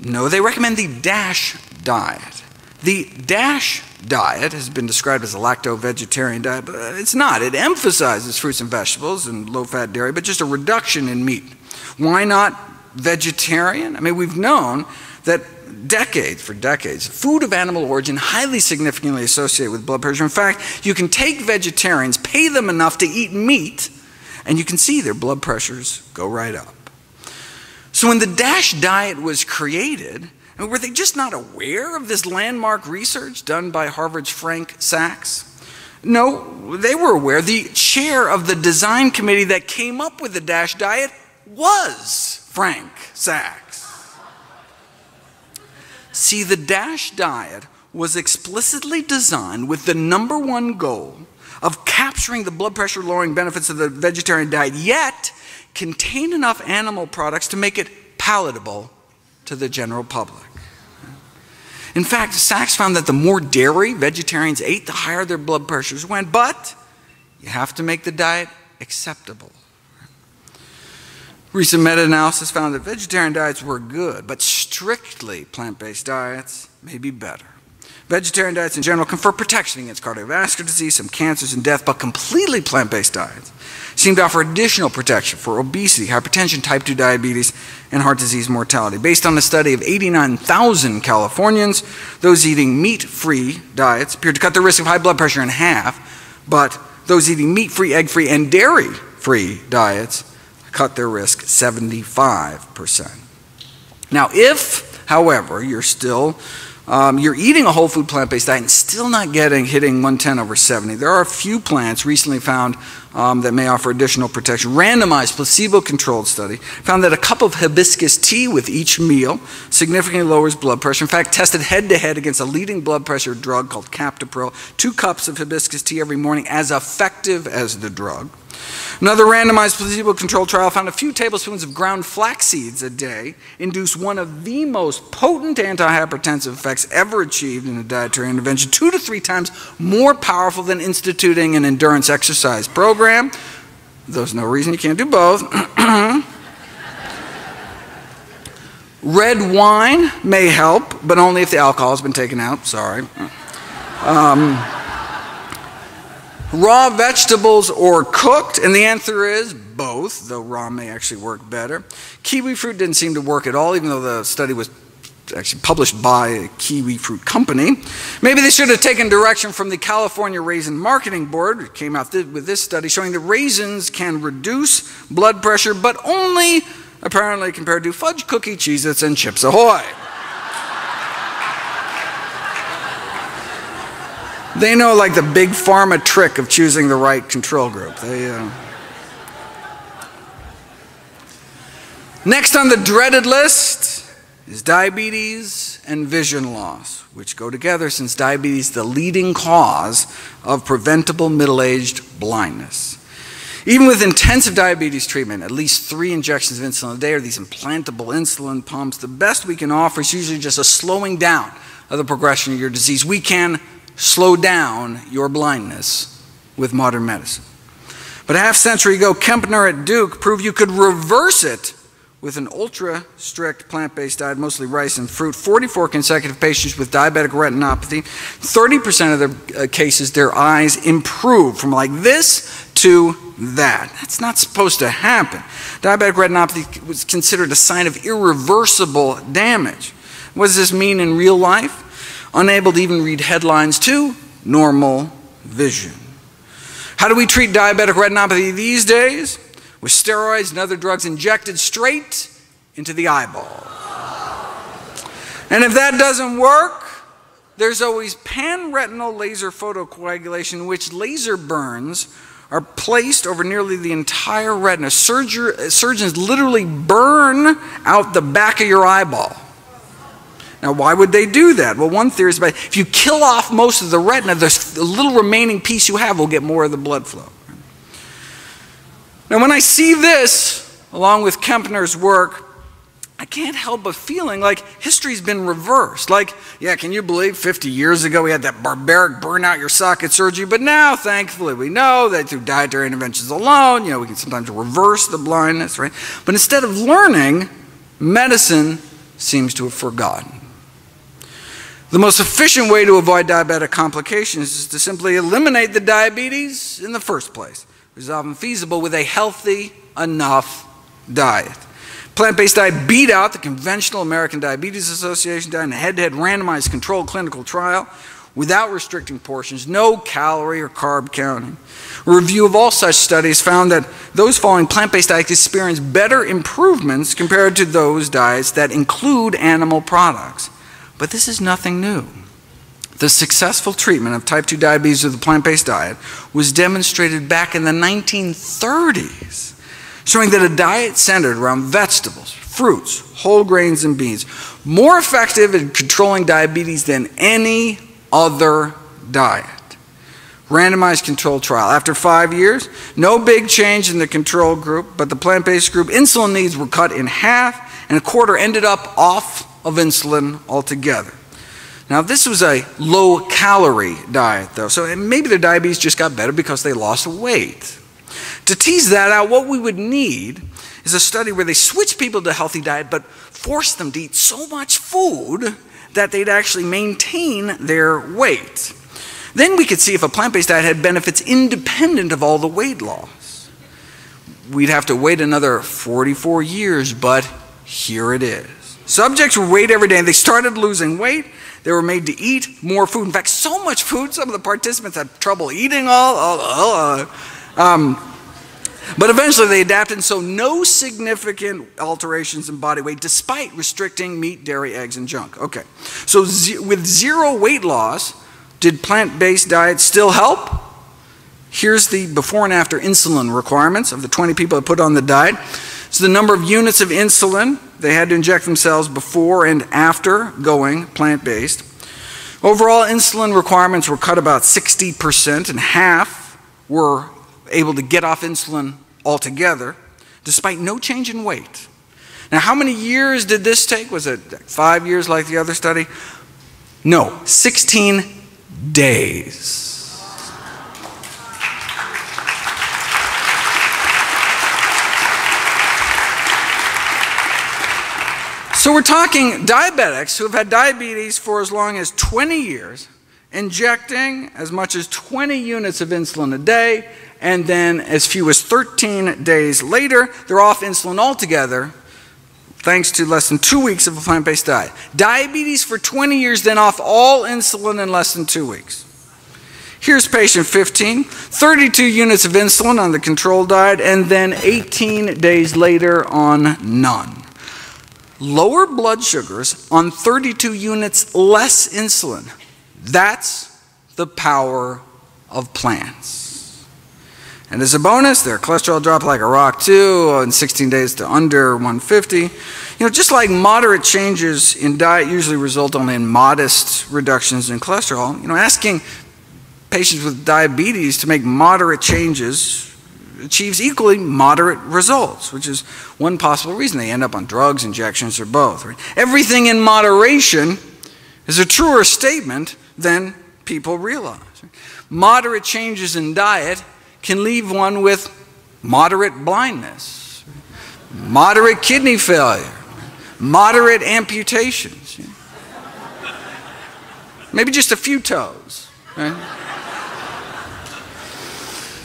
No, they recommend the DASH diet. The DASH diet has been described as a lacto-vegetarian diet, but it's not. It emphasizes fruits and vegetables and low-fat dairy, but just a reduction in meat. Why not vegetarian? I mean, we've known that for decades, food of animal origin highly significantly associated with blood pressure. In fact, you can take vegetarians, pay them enough to eat meat, and you can see their blood pressures go right up. So when the DASH diet was created, were they just not aware of this landmark research done by Harvard's Frank Sachs? No, they were aware. The chair of the design committee that came up with the DASH diet was Frank Sachs. See, the DASH diet was explicitly designed with the #1 goal of capturing the blood pressure lowering benefits of the vegetarian diet, yet contain enough animal products to make it palatable to the general public. In fact, Sachs found that the more dairy vegetarians ate, the higher their blood pressures went, but you have to make the diet acceptable. Recent meta-analysis found that vegetarian diets were good, but strictly plant-based diets may be better. Vegetarian diets in general confer protection against cardiovascular disease, some cancers and death, but completely plant-based diets seem to offer additional protection for obesity, hypertension, type 2 diabetes, and heart disease mortality. Based on a study of 89,000 Californians, those eating meat-free diets appeared to cut the risk of high blood pressure in half, but those eating meat-free, egg-free, and dairy-free diets cut their risk 75%. Now, if, however, you're eating a whole food plant-based diet and still not hitting 110/70, there are a few plants recently found that may offer additional protection. Randomized placebo-controlled study found that a cup of hibiscus tea with each meal significantly lowers blood pressure. In fact, tested head-to-head against a leading blood pressure drug called captopril, 2 cups of hibiscus tea every morning, as effective as the drug. Another randomized placebo-controlled trial found a few tablespoons of ground flax seeds a day induced one of the most potent antihypertensive effects ever achieved in a dietary intervention, 2 to 3 times more powerful than instituting an endurance exercise program. There's no reason you can't do both. Red wine may help, but only if the alcohol has been taken out. Sorry. Raw vegetables or cooked, and the answer is both, though raw may actually work better. Kiwi fruit didn't seem to work at all, even though the study was actually published by a kiwi fruit company. Maybe they should have taken direction from the California Raisin Marketing Board. It came out with this study showing that raisins can reduce blood pressure, but only apparently compared to fudge cookie, Cheez-Its, and Chips Ahoy. They know, like, the big pharma trick of choosing the right control group. Next on the dreaded list is diabetes and vision loss, which go together since diabetes is the leading cause of preventable middle-aged blindness. Even with intensive diabetes treatment, at least 3 injections of insulin a day, or these implantable insulin pumps, the best we can offer is usually just a slowing down of the progression of your disease. We can slow down your blindness with modern medicine. But a half-century ago, Kempner at Duke proved you could reverse it with an ultra-strict plant-based diet, mostly rice and fruit. 44 consecutive patients with diabetic retinopathy, 30% of their cases, their eyes improved from like this to that. That's not supposed to happen. Diabetic retinopathy was considered a sign of irreversible damage. What does this mean in real life? Unable to even read headlines to normal vision. How do we treat diabetic retinopathy these days? With steroids and other drugs injected straight into the eyeball. And if that doesn't work, there's always pan-retinal laser photocoagulation, in which laser burns are placed over nearly the entire retina. Surgeons literally burn out the back of your eyeball. Now, why would they do that? Well, one theory is about if you kill off most of the retina, the little remaining piece you have will get more of the blood flow. Now, when I see this, along with Kempner's work, I can't help but feeling like history's been reversed. Like, yeah, can you believe 50 years ago we had that barbaric burn out your socket surgery, but now, thankfully, we know that through dietary interventions alone, we can sometimes reverse the blindness, right? But instead of learning, medicine seems to have forgotten. The most efficient way to avoid diabetic complications is to simply eliminate the diabetes in the first place, which is often feasible with a healthy enough diet. Plant-based diet beat out the conventional American Diabetes Association diet in a head-to-head randomized controlled clinical trial without restricting portions, no calorie or carb counting. A review of all such studies found that those following plant-based diets experience better improvements compared to those diets that include animal products. But this is nothing new. The successful treatment of type 2 diabetes with a plant-based diet was demonstrated back in the 1930s, showing that a diet centered around vegetables, fruits, whole grains, and beans, more effective in controlling diabetes than any other diet. Randomized controlled trial. After 5 years, no big change in the control group, but the plant-based group, insulin needs were cut in half, and a quarter ended up off of insulin altogether. Now, this was a low-calorie diet, though, so maybe their diabetes just got better because they lost weight. To tease that out, what we would need is a study where they switch people to a healthy diet but force them to eat so much food that they'd actually maintain their weight. Then we could see if a plant-based diet had benefits independent of all the weight loss. We'd have to wait another 44 years, but here it is. Subjects were weighed every day and they started losing weight. They were made to eat more food. In fact, so much food, some of the participants had trouble eating all. But eventually they adapted, and so no significant alterations in body weight despite restricting meat, dairy, eggs, and junk. Okay, so with zero weight loss, did plant-based diets still help? Here's the before and after insulin requirements of the 20 people that put on the diet. So the number of units of insulin they had to inject themselves before and after going plant-based. Overall, insulin requirements were cut about 60%, and half were able to get off insulin altogether, despite no change in weight. Now, how many years did this take? Was it 5 years like the other study? No, 16 days. So we're talking diabetics who have had diabetes for as long as 20 years, injecting as much as 20 units of insulin a day, and then as few as 13 days later, they're off insulin altogether, thanks to less than 2 weeks of a plant-based diet. Diabetes for 20 years, then off all insulin in less than 2 weeks. Here's patient 15, 32 units of insulin on the control diet, and then 18 days later on none. Lower blood sugars on 32 units less insulin. That's the power of plants. And as a bonus, their cholesterol dropped like a rock too in 16 days to under 150. Just like moderate changes in diet usually result only in modest reductions in cholesterol, asking patients with diabetes to make moderate changes achieves equally moderate results, which is one possible reason they end up on drugs, injections, or both. Right? Everything in moderation is a truer statement than people realize. Moderate changes in diet can leave one with moderate blindness, moderate kidney failure, moderate amputations, maybe just a few toes. Right?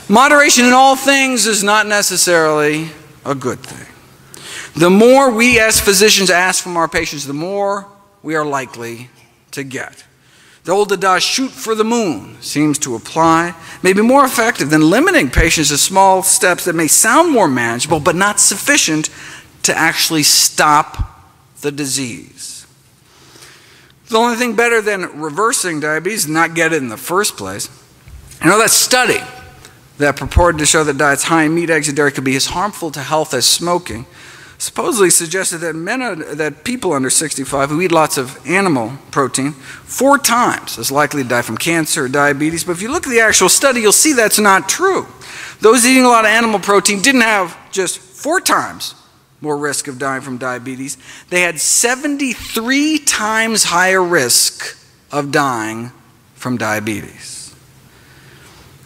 Moderation in all things is not necessarily a good thing. The more we as physicians ask from our patients, the more we are likely to get. The old adage, shoot for the moon, seems to apply, may be more effective than limiting patients to small steps that may sound more manageable but not sufficient to actually stop the disease. The only thing better than reversing diabetes is not get it in the first place. You know, that study that purported to show that diets high in meat, eggs, and dairy could be as harmful to health as smoking supposedly suggested that people under 65 who eat lots of animal protein 4 times as likely to die from cancer or diabetes. But if you look at the actual study, you'll see that's not true. Those eating a lot of animal protein didn't have just 4 times more risk of dying from diabetes. They had 73 times higher risk of dying from diabetes.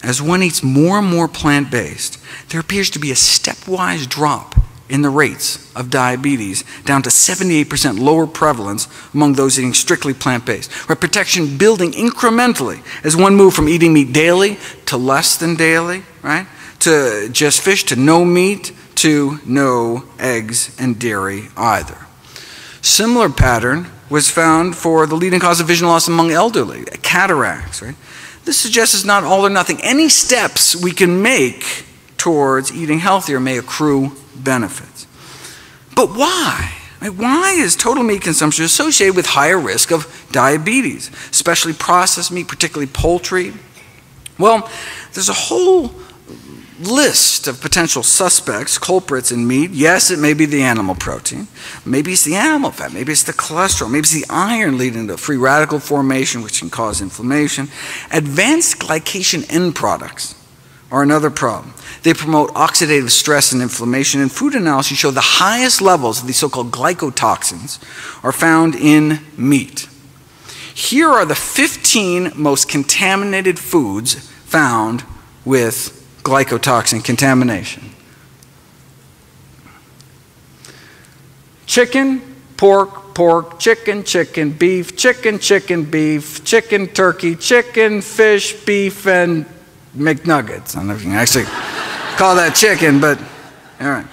As one eats more and more plant-based, there appears to be a stepwise drop in the rates of diabetes, down to 78% lower prevalence among those eating strictly plant-based. Where protection building incrementally as one moved from eating meat daily to less than daily, right? To just fish, to no meat, to no eggs and dairy either. Similar pattern was found for the leading cause of vision loss among elderly, cataracts, right? This suggests it's not all or nothing. Any steps we can make towards eating healthier may accrue benefits. But why? Why is total meat consumption associated with higher risk of diabetes, especially processed meat, particularly poultry? Well, there's a whole list of potential suspects, culprits in meat. Yes, it may be the animal protein. Maybe it's the animal fat. Maybe it's the cholesterol. Maybe it's the iron leading to free radical formation, which can cause inflammation. Advanced glycation end products are another problem. They promote oxidative stress and inflammation, and food analyses show the highest levels of these so-called glycotoxins are found in meat. Here are the 15 most contaminated foods found with glycotoxin contamination. Chicken, pork, chicken, beef, chicken, beef, chicken, turkey, chicken, fish, beef, and McNuggets. I don't know if you can actually call that chicken, but all right.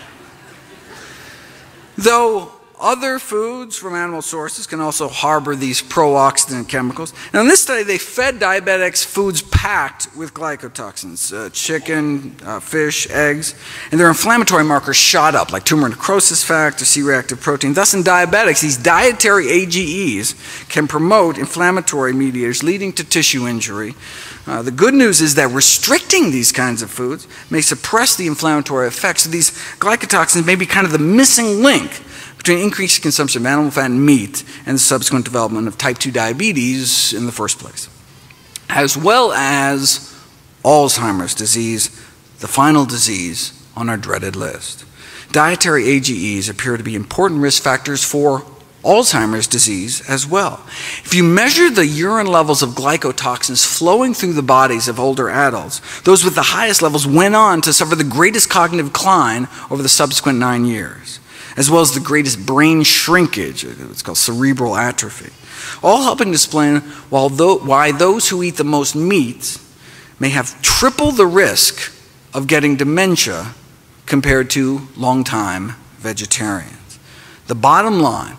Though other foods from animal sources can also harbor these pro-oxidant chemicals. Now in this study, they fed diabetics foods packed with glycotoxins, chicken, fish, eggs, and their inflammatory markers shot up, like tumor necrosis factor, C-reactive protein. Thus in diabetics, these dietary AGEs can promote inflammatory mediators leading to tissue injury. The good news is that restricting these kinds of foods may suppress the inflammatory effects of these glycotoxins, may be kind of the missing link between increased consumption of animal fat and meat and the subsequent development of type 2 diabetes in the first place, as well as Alzheimer's disease, the final disease on our dreaded list. Dietary AGEs appear to be important risk factors for Alzheimer's disease as well. If you measure the urine levels of glycotoxins flowing through the bodies of older adults, those with the highest levels went on to suffer the greatest cognitive decline over the subsequent 9 years, as well as the greatest brain shrinkage, it's called cerebral atrophy, all helping to explain why those who eat the most meat may have triple the risk of getting dementia compared to long-time vegetarians. The bottom line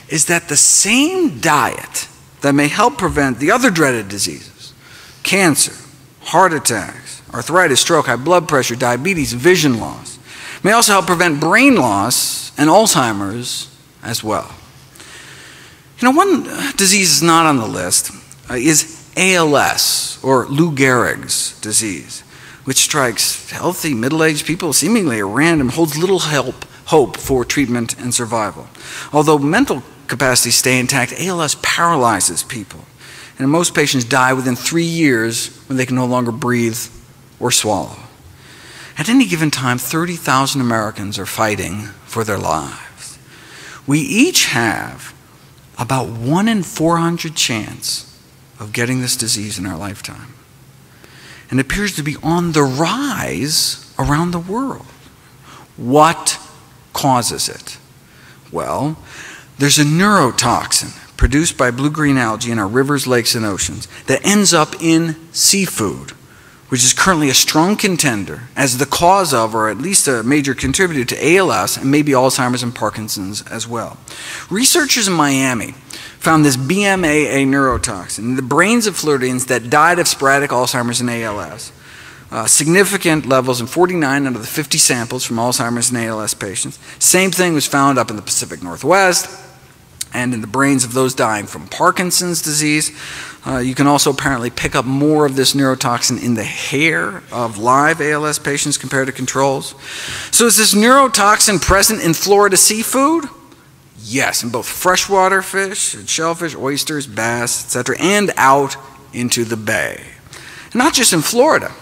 is that the same diet that may help prevent the other dreaded diseases, cancer, heart attacks, arthritis, stroke, high blood pressure, diabetes, vision loss, may also help prevent brain loss and Alzheimer's as well. You know, one disease is not on the list is ALS, or Lou Gehrig's disease, which strikes healthy middle-aged people seemingly at random, holds little hope for treatment and survival. Although mental capacities stay intact, ALS paralyzes people, and most patients die within 3 years when they can no longer breathe or swallow. At any given time, 30,000 Americans are fighting for their lives. We each have about 1 in 400 chance of getting this disease in our lifetime. And it appears to be on the rise around the world. What causes it? Well, there's a neurotoxin produced by blue-green algae in our rivers, lakes, and oceans that ends up in seafood, which is currently a strong contender as the cause of, or at least a major contributor to ALS and maybe Alzheimer's and Parkinson's as well. Researchers in Miami found this BMAA neurotoxin in the brains of Floridians that died of sporadic Alzheimer's and ALS. Significant levels in 49 out of the 50 samples from Alzheimer's and ALS patients. Same thing was found up in the Pacific Northwest and in the brains of those dying from Parkinson's disease. You can also apparently pick up more of this neurotoxin in the hair of live ALS patients compared to controls. So is this neurotoxin present in Florida seafood? Yes, in both freshwater fish, shellfish, oysters, bass, etc., and out into the bay. And not just in Florida.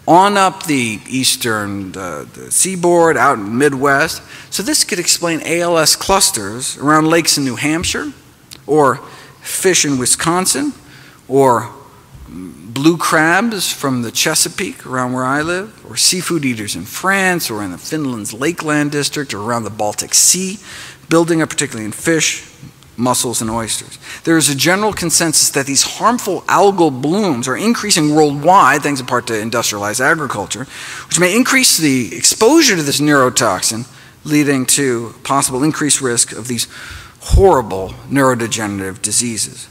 On up the eastern the seaboard, out in the Midwest. So this could explain ALS clusters around lakes in New Hampshire, or fish in Wisconsin, or blue crabs from the Chesapeake around where I live, or seafood eaters in France, or in the Finland's Lakeland district, or around the Baltic Sea, building up particularly in fish, mussels, and oysters. There is a general consensus that these harmful algal blooms are increasing worldwide, thanks in part to industrialized agriculture, which may increase the exposure to this neurotoxin, leading to possible increased risk of these horrible neurodegenerative diseases.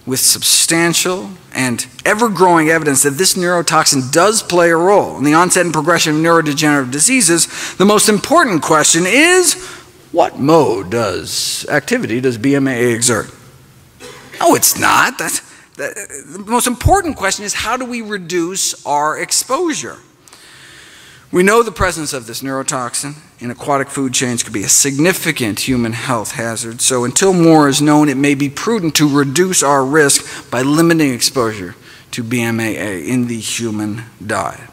With substantial and ever-growing evidence that this neurotoxin does play a role in the onset and progression of neurodegenerative diseases, the most important question is, what activity does BMAA exert? No, it's not. The most important question is, how do we reduce our exposure? We know the presence of this neurotoxin in aquatic food chains could be a significant human health hazard, so until more is known, it may be prudent to reduce our risk by limiting exposure to BMAA in the human diet.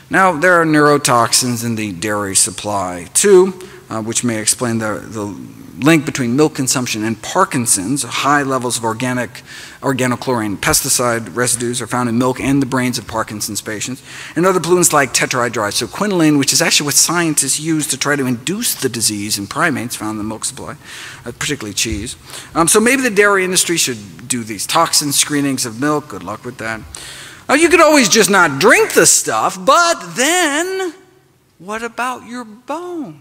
Now, there are neurotoxins in the dairy supply too, which may explain the link between milk consumption and Parkinson's. High levels of organochlorine pesticide residues are found in milk and the brains of Parkinson's patients. And other pollutants like tetrahydride, so quinoline, which is actually what scientists use to try to induce the disease in primates found in the milk supply, particularly cheese. So maybe the dairy industry should do these toxin screenings of milk. Good luck with that. You could always just not drink the stuff, but then what about your bones?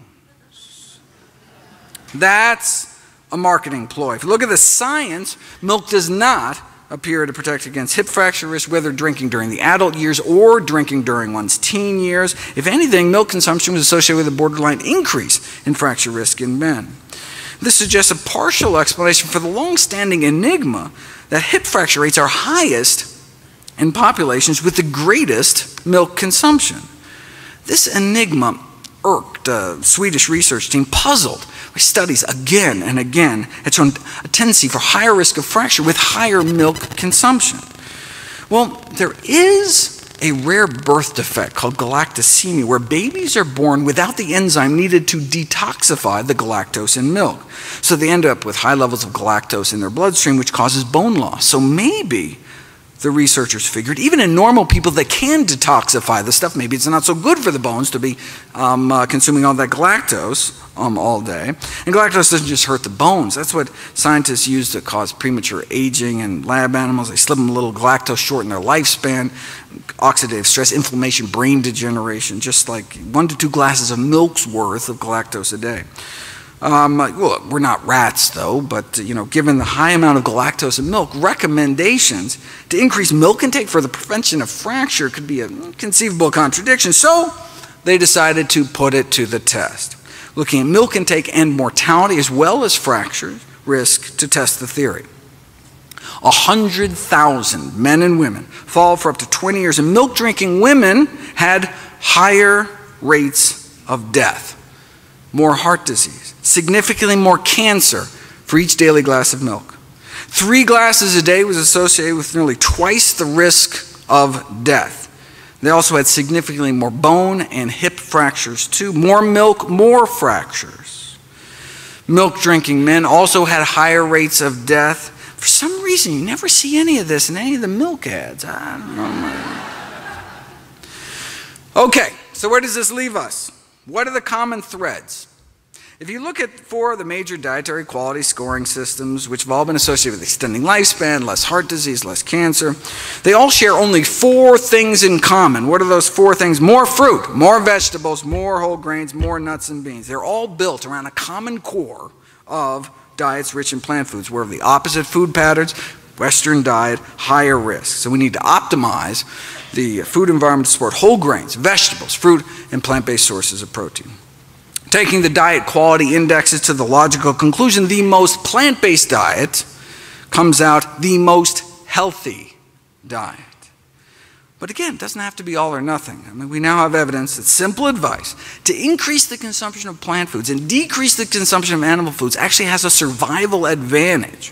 That's a marketing ploy. If you look at the science, milk does not appear to protect against hip fracture risk, whether drinking during the adult years or drinking during one's teen years. If anything, milk consumption was associated with a borderline increase in fracture risk in men. This suggests a partial explanation for the long-standing enigma that hip fracture rates are highest in populations with the greatest milk consumption. This enigma irked a Swedish research team puzzled by studies again and again had shown a tendency for higher risk of fracture with higher milk consumption. Well, there is a rare birth defect called galactosemia, where babies are born without the enzyme needed to detoxify the galactose in milk. So they end up with high levels of galactose in their bloodstream, which causes bone loss. So maybe the researchers figured, even in normal people that can detoxify the stuff, maybe it's not so good for the bones to be consuming all that galactose all day. And galactose doesn't just hurt the bones. That's what scientists use to cause premature aging in lab animals. They slip them a little galactose, shorten their lifespan, oxidative stress, inflammation, brain degeneration, just like 1 to 2 glasses of milk's worth of galactose a day. Well, we're not rats though, but given the high amount of galactose in milk, recommendations to increase milk intake for the prevention of fracture could be a conceivable contradiction. So they decided to put it to the test, looking at milk intake and mortality as well as fracture risk to test the theory. 100,000 men and women followed for up to 20 years, and milk drinking women had higher rates of death, more heart disease, significantly more cancer for each daily glass of milk. 3 glasses a day was associated with nearly twice the risk of death. They also had significantly more bone and hip fractures too. More milk, more fractures. Milk drinking men also had higher rates of death For some reason, you never see any of this in any of the milk ads. I don't know. Okay, so where does this leave us? What are the common threads? If you look at 4 of the major dietary quality scoring systems, which have all been associated with extending lifespan, less heart disease, less cancer, they all share only 4 things in common. What are those 4 things? More fruit, more vegetables, more whole grains, more nuts and beans. They're all built around a common core of diets rich in plant foods. We're the opposite food patterns, Western diet, higher risk. So we need to optimize the food environment to support whole grains, vegetables, fruit, and plant-based sources of protein. Taking the diet quality indexes to the logical conclusion, the most plant-based diet comes out the most healthy diet. But again, it doesn't have to be all or nothing. I mean, we now have evidence that simple advice to increase the consumption of plant foods and decrease the consumption of animal foods actually has a survival advantage.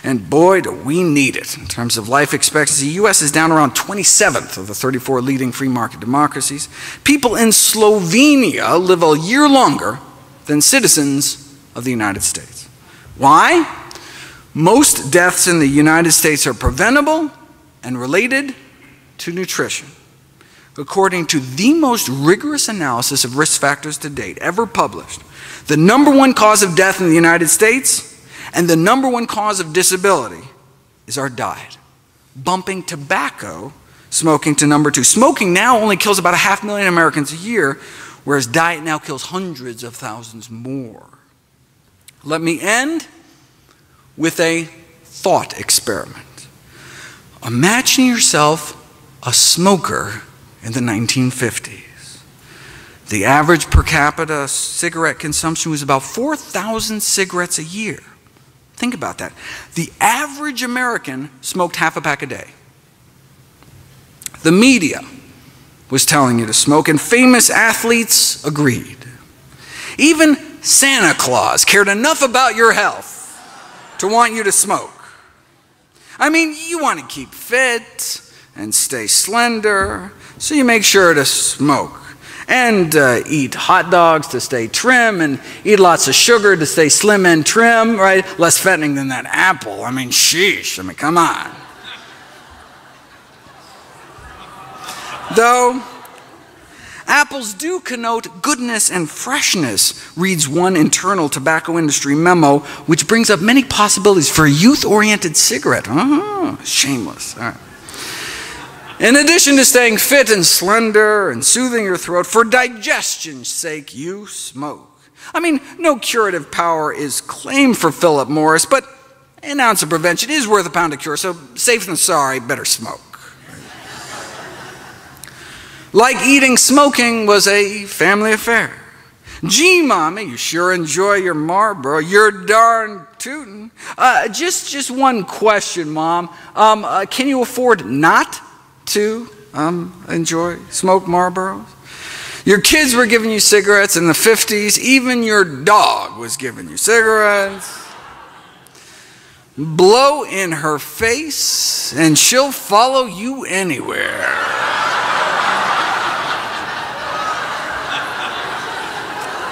And boy, do we need it. In terms of life expectancy, the U.S. is down around 27th of the 34 leading free market democracies. People in Slovenia live a year longer than citizens of the United States. Why? Most deaths in the United States are preventable and related to nutrition. According to the most rigorous analysis of risk factors to date ever published, the #1 cause of death in the United States and the #1 cause of disability is our diet, bumping tobacco smoking to #2. Smoking now only kills about 500,000 Americans a year, whereas diet now kills hundreds of thousands more. Let me end with a thought experiment. Imagine yourself a smoker in the 1950s. The average per capita cigarette consumption was about 4,000 cigarettes a year. Think about that. The average American smoked half a pack a day. The media was telling you to smoke, and famous athletes agreed. Even Santa Claus cared enough about your health to want you to smoke. I mean, you want to keep fit and stay slender, so you make sure to smoke. And eat hot dogs to stay trim, and eat lots of sugar to stay slim and trim, right? Less fattening than that apple. I mean, sheesh. I mean, come on. Though apples do connote goodness and freshness, reads one internal tobacco industry memo, which brings up many possibilities for a youth-oriented cigarette. Oh, shameless. All right. In addition to staying fit and slender and soothing your throat, for digestion's sake, you smoke. I mean, no curative power is claimed for Philip Morris, but an ounce of prevention is worth a pound of cure, so safe than sorry, better smoke. Like eating, smoking was a family affair. Gee, Mommy, you sure enjoy your Marlboro. You're darn tootin'. Just one question, Mom. Can you afford not to smoke Marlboros? Your kids were giving you cigarettes in the 50s. Even your dog was giving you cigarettes. Blow in her face and she'll follow you anywhere.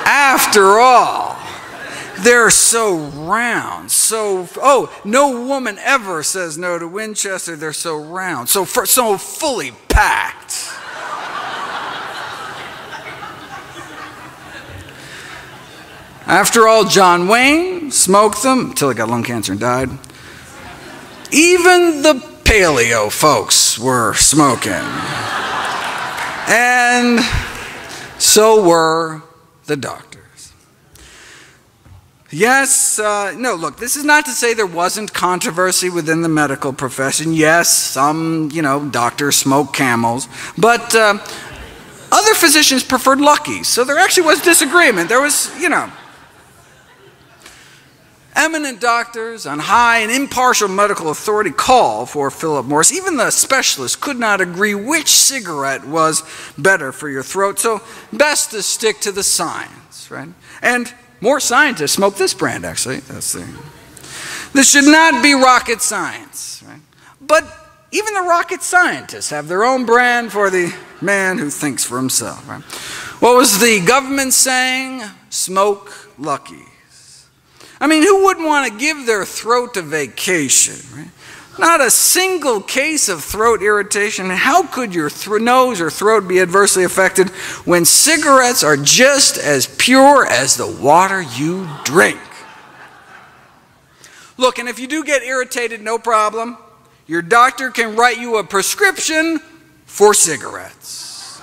After all, they're so round, no woman ever says no to Winchester. They're so round, so fully packed. After all, John Wayne smoked them until he got lung cancer and died. Even the paleo folks were smoking. And so were the doctors. Yes, no, look, this is not to say there wasn't controversy within the medical profession. Yes, some, doctors smoke Camels, but other physicians preferred Luckies, so there actually was disagreement. There was, eminent doctors on high and impartial medical authority call for Philip Morris. Even the specialists could not agree which cigarette was better for your throat, so best to stick to the science, right? And more scientists smoke this brand, actually. This should not be rocket science, right? But even the rocket scientists have their own brand for the man who thinks for himself, right? What was the government saying? Smoke Luckies. I mean, who wouldn't want to give their throat a vacation, right? Not a single case of throat irritation. How could your nose or throat be adversely affected when cigarettes are just as pure as the water you drink? Look, and if you do get irritated, no problem. Your doctor can write you a prescription for cigarettes.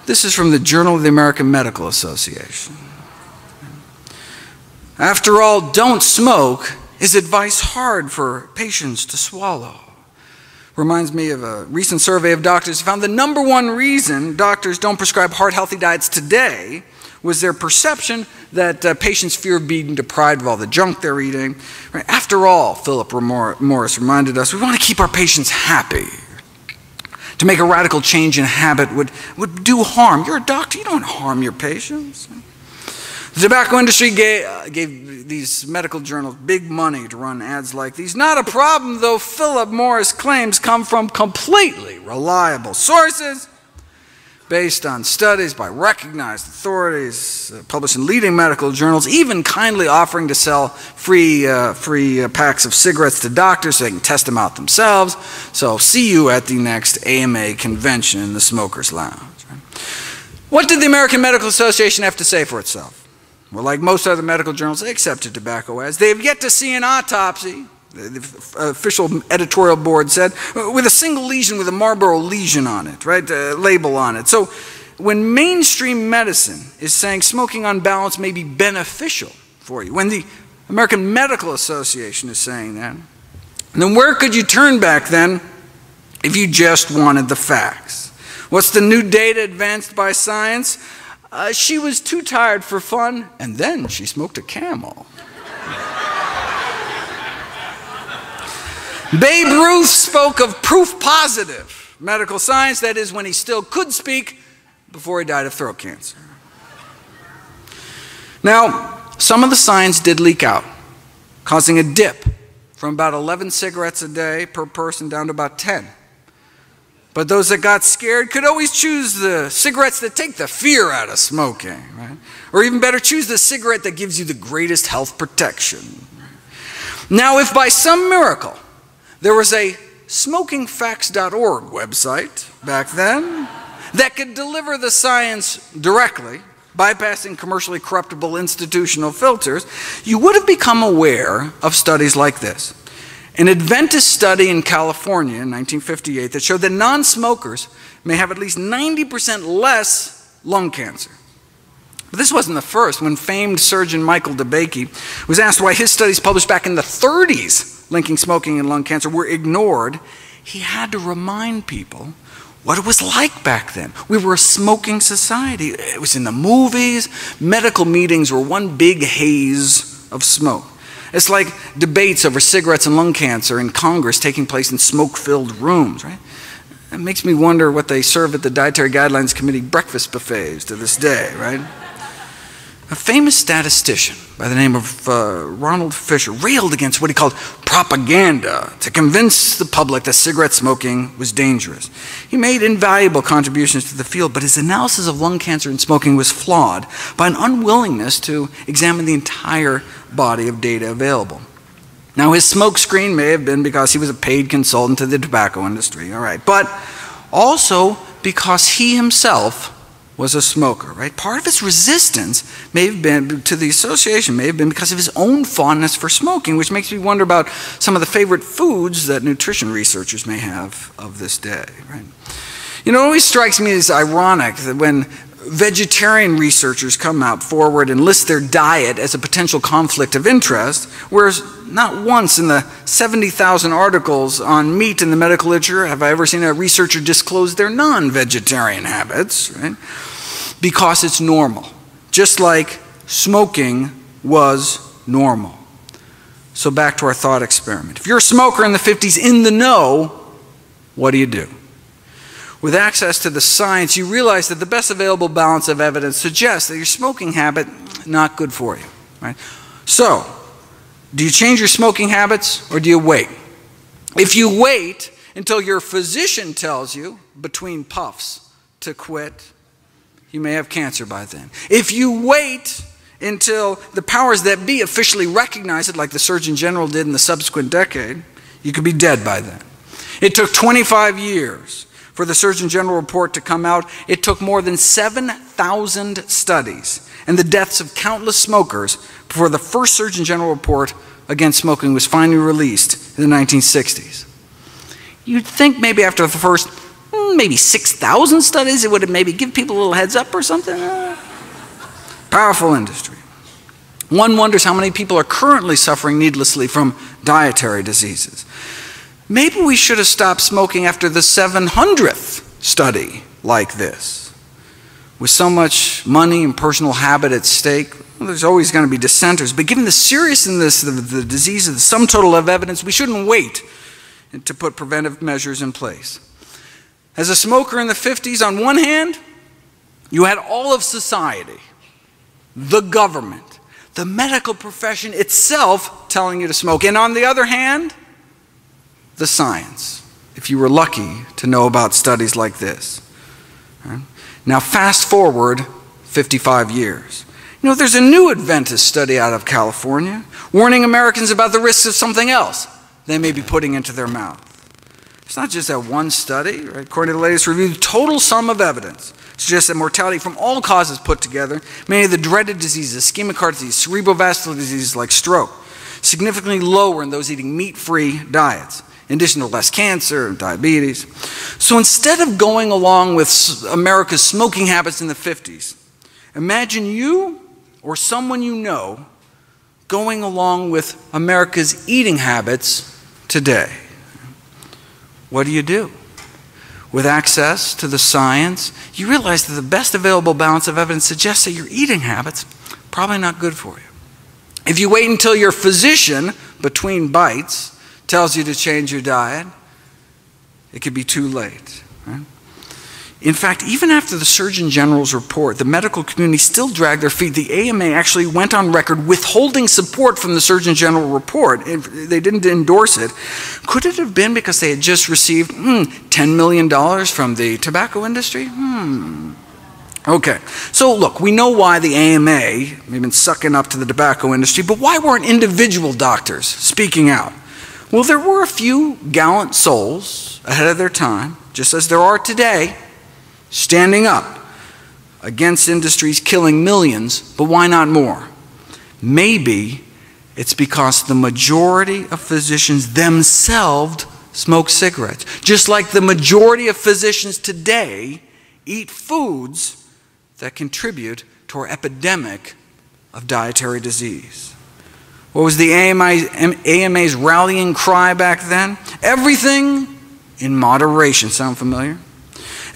This is from the Journal of the American Medical Association. After all, don't smoke is advice hard for patients to swallow. Reminds me of a recent survey of doctors who found the #1 reason doctors don't prescribe heart-healthy diets today was their perception that patients fear being deprived of all the junk they're eating. Right? After all, Philip Morris reminded us, we want to keep our patients happy. To make a radical change in habit would do harm. You're a doctor, you don't harm your patients. The tobacco industry gave these medical journals big money to run ads like these. Not a problem, though Philip Morris claims come from completely reliable sources based on studies by recognized authorities, published in leading medical journals, even kindly offering to sell free packs of cigarettes to doctors so they can test them out themselves. So see you at the next AMA convention in the Smokers Lounge. What did the American Medical Association have to say for itself? Well, like most other medical journals, they accepted tobacco ads. They have yet to see an autopsy, the official editorial board said, with a single lesion with a Marlboro lesion on it, right, label on it. So when mainstream medicine is saying smoking on balance may be beneficial for you, when the American Medical Association is saying that, then where could you turn back then if you just wanted the facts? What's the new data advanced by science? She was too tired for fun, and then she smoked a Camel. Babe Ruth spoke of proof positive medical science, that is, when he still could speak before he died of throat cancer. Now, some of the science did leak out, causing a dip from about 11 cigarettes a day per person down to about 10. But those that got scared could always choose the cigarettes that take the fear out of smoking, right? Or even better, choose the cigarette that gives you the greatest health protection. Now, if by some miracle there was a smokingfacts.org website back then that could deliver the science directly, bypassing commercially corruptible institutional filters, you would have become aware of studies like this. An Adventist study in California in 1958 that showed that non-smokers may have at least 90% less lung cancer. But this wasn't the first. When famed surgeon Michael DeBakey was asked why his studies published back in the 30s linking smoking and lung cancer were ignored, he had to remind people what it was like back then. We were a smoking society. It was in the movies. Medical meetings were one big haze of smoke. It's like debates over cigarettes and lung cancer in Congress taking place in smoke-filled rooms, right? It makes me wonder what they serve at the Dietary Guidelines Committee breakfast buffets to this day, right? A famous statistician by the name of Ronald Fisher railed against what he called propaganda to convince the public that cigarette smoking was dangerous. He made invaluable contributions to the field, but his analysis of lung cancer and smoking was flawed by an unwillingness to examine the entire body of data available. Now, his smokescreen may have been because he was a paid consultant to the tobacco industry, all right, but also because he himself was a smoker, right? Part of his resistance may have been to the association, may have been because of his own fondness for smoking, which makes me wonder about some of the favorite foods that nutrition researchers may have of this day, right? You know, it always strikes me as ironic that when vegetarian researchers come out forward and list their diet as a potential conflict of interest, whereas not once in the 70,000 articles on meat in the medical literature have I ever seen a researcher disclose their non-vegetarian habits, right? Because it's normal, just like smoking was normal. So back to our thought experiment. If you're a smoker in the 50s in the know, what do you do? With access to the science, you realize that the best available balance of evidence suggests that your smoking habit is not good for you, right? So, do you change your smoking habits or do you wait? If you wait until your physician tells you between puffs to quit, you may have cancer by then. If you wait until the powers that be officially recognized it, like the Surgeon General did in the subsequent decade, you could be dead by then. It took 25 years for the Surgeon General report to come out. It took more than 7,000 studies and the deaths of countless smokers before the first Surgeon General report against smoking was finally released in the 1960s. You'd think maybe after the first, maybe 6,000 studies, it would have maybe give people a little heads up or something. Powerful industry. One wonders how many people are currently suffering needlessly from dietary diseases. Maybe we should have stopped smoking after the 700th study like this. With so much money and personal habit at stake, well, there's always going to be dissenters. But given the seriousness of the disease, the sum total of evidence, we shouldn't wait to put preventive measures in place. As a smoker in the 50s, on one hand, you had all of society, the government, the medical profession itself telling you to smoke. And on the other hand, the science, if you were lucky to know about studies like this. Right? Now fast forward 55 years. You know, there's a new Adventist study out of California warning Americans about the risks of something else they may be putting into their mouth. It's not just that one study, right? According to the latest review, the total sum of evidence suggests that mortality from all causes put together, many of the dreaded diseases, ischemic heart disease, cerebrovascular diseases like stroke, significantly lower in those eating meat-free diets, in addition to less cancer and diabetes. So instead of going along with America's smoking habits in the 50s, imagine you or someone you know going along with America's eating habits today. What do? With access to the science, you realize that the best available balance of evidence suggests that your eating habits are probably not good for you. If you wait until your physician, between bites, tells you to change your diet, it could be too late. Right? In fact, even after the Surgeon General's report, the medical community still dragged their feet. The AMA actually went on record withholding support from the Surgeon General report. They didn't endorse it. Could it have been because they had just received $10 million from the tobacco industry? Okay, so look, we know why the AMA may have been sucking up to the tobacco industry, but why weren't individual doctors speaking out? Well, there were a few gallant souls ahead of their time, just as there are today, standing up against industries killing millions, but why not more? Maybe it's because the majority of physicians themselves smoke cigarettes, just like the majority of physicians today eat foods that contribute to our epidemic of dietary disease. What was the AMA's rallying cry back then? Everything in moderation. Sound familiar?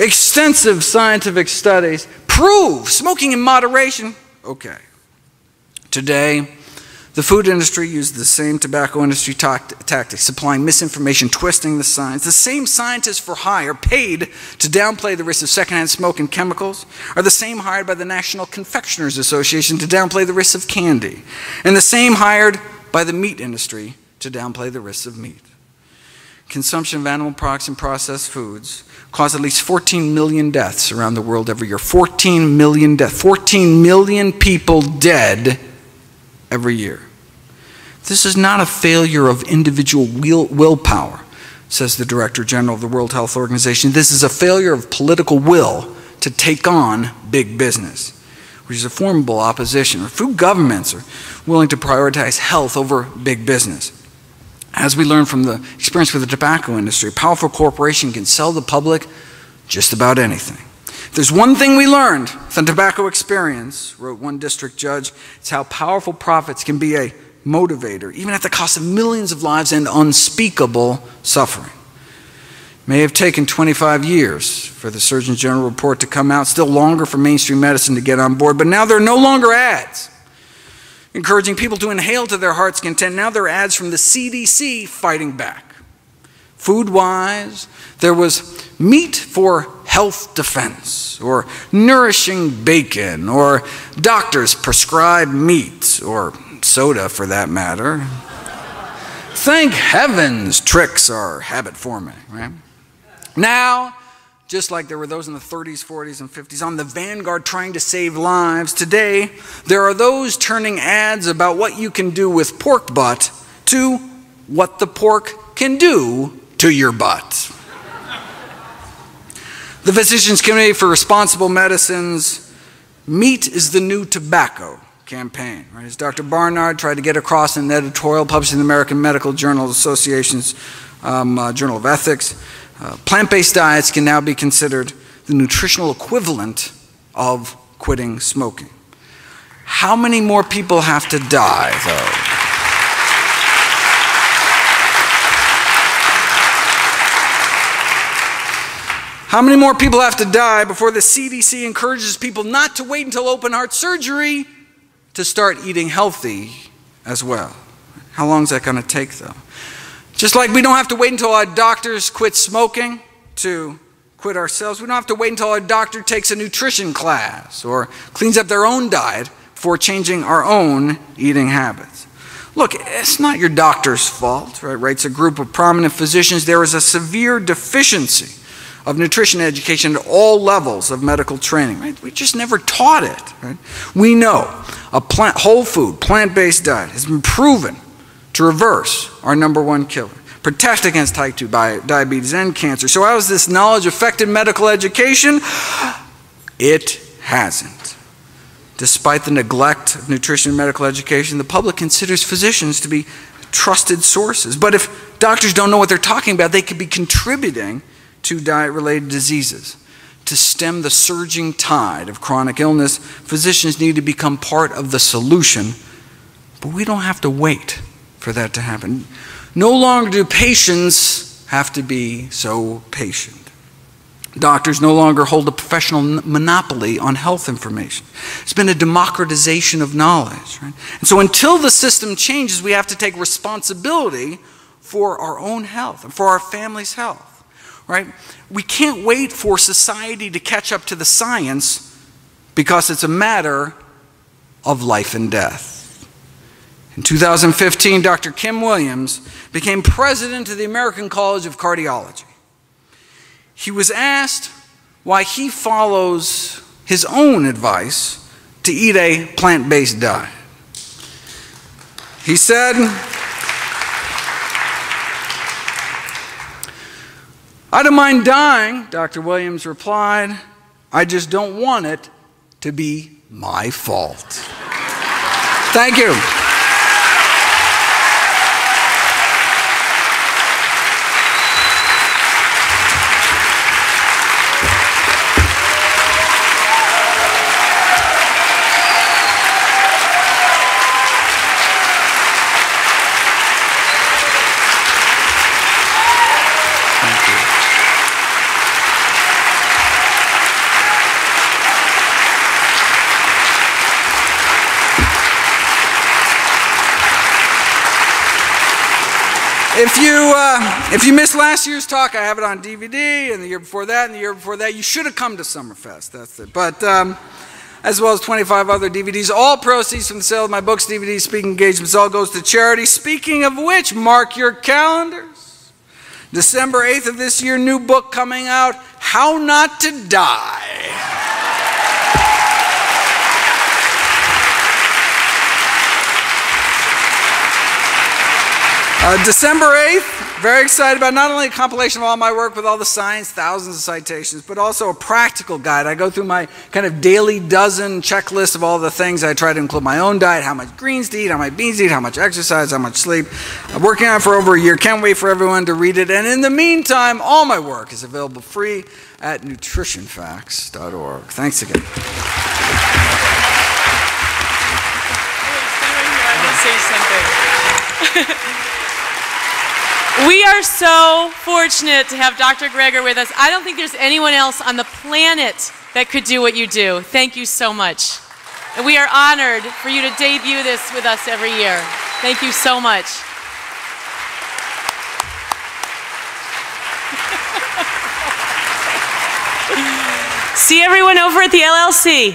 Extensive scientific studies prove smoking in moderation. Okay. Today, the food industry uses the same tobacco industry tactics, supplying misinformation, twisting the science. The same scientists for hire paid to downplay the risks of secondhand smoke and chemicals are the same hired by the National Confectioners Association to downplay the risks of candy, and the same hired by the meat industry to downplay the risks of meat. Consumption of animal products and processed foods cause at least 14 million deaths around the world every year. 14 million deaths. 14 million people dead every year. This is not a failure of individual willpower, says the Director General of the World Health Organization. This is a failure of political will to take on big business, which is a formidable opposition. Few governments are willing to prioritize health over big business. As we learned from the experience with the tobacco industry, a powerful corporation can sell the public just about anything. If there's one thing we learned from the tobacco experience, wrote one district judge, it's how powerful profits can be a motivator, even at the cost of millions of lives and unspeakable suffering. It may have taken 25 years for the Surgeon General report to come out, still longer for mainstream medicine to get on board, but now there are no longer ads encouraging people to inhale to their heart's content. Now there are ads from the CDC fighting back. Food-wise, there was meat for health defense, or nourishing bacon, or doctors prescribed meat, or soda for that matter. Thank heavens tricks are habit forming, right? Now, just like there were those in the 30s, 40s, and 50s on the vanguard trying to save lives, today there are those turning ads about what you can do with pork butt to what the pork can do to your butt. The Physicians Committee for Responsible Medicine's "Meat is the New Tobacco" campaign, right? As Dr. Barnard tried to get across in an editorial published in the American Medical Journal Association's Journal of Ethics, plant-based diets can now be considered the nutritional equivalent of quitting smoking. How many more people have to die, though? How many more people have to die before the CDC encourages people not to wait until open heart surgery to start eating healthy as well? How long is that going to take, though? Just like we don't have to wait until our doctors quit smoking to quit ourselves, we don't have to wait until our doctor takes a nutrition class or cleans up their own diet before changing our own eating habits. Look, it's not your doctor's fault, right? Writes a group of prominent physicians. There is a severe deficiency of nutrition education at all levels of medical training, right? We just never taught it, right? We know a whole food, plant-based diet has been proven to reverse our #1 killer, protect against type 2 diabetes and cancer. So how has this knowledge affected medical education? It hasn't. Despite the neglect of nutrition and medical education, the public considers physicians to be trusted sources. But if doctors don't know what they're talking about, they could be contributing to diet-related diseases. To stem the surging tide of chronic illness, physicians need to become part of the solution, but we don't have to wait for that to happen. No longer do patients have to be so patient. Doctors no longer hold a professional monopoly on health information. It's been a democratization of knowledge, right? And so until the system changes, we have to take responsibility for our own health and for our family's health. Right? We can't wait for society to catch up to the science because it's a matter of life and death. In 2015, Dr. Kim Williams became president of the American College of Cardiology. He was asked why he follows his own advice to eat a plant-based diet. He said, "I don't mind dying," Dr. Williams replied. "I just don't want it to be my fault." Thank you. If you missed last year's talk, I have it on DVD, and the year before that, and the year before that. You should have come to Summerfest. That's it. But as well as 25 other DVDs, all proceeds from the sale of my books, DVDs, speaking engagements, all goes to charity. Speaking of which, mark your calendars. December 8th of this year, new book coming out, How Not to Die. December 8th, very excited about not only a compilation of all my work with all the science, thousands of citations, but also a practical guide. I go through my kind of daily dozen checklist of all the things. I try to include my own diet, how much greens to eat, how much beans to eat, how much exercise, how much sleep. I'm working on it for over a year. Can't wait for everyone to read it. And in the meantime, all my work is available free at nutritionfacts.org. Thanks again. We are so fortunate to have Dr. Greger with us. I don't think there's anyone else on the planet that could do what you do. Thank you so much. And we are honored for you to debut this with us every year. Thank you so much. See everyone over at the LLC.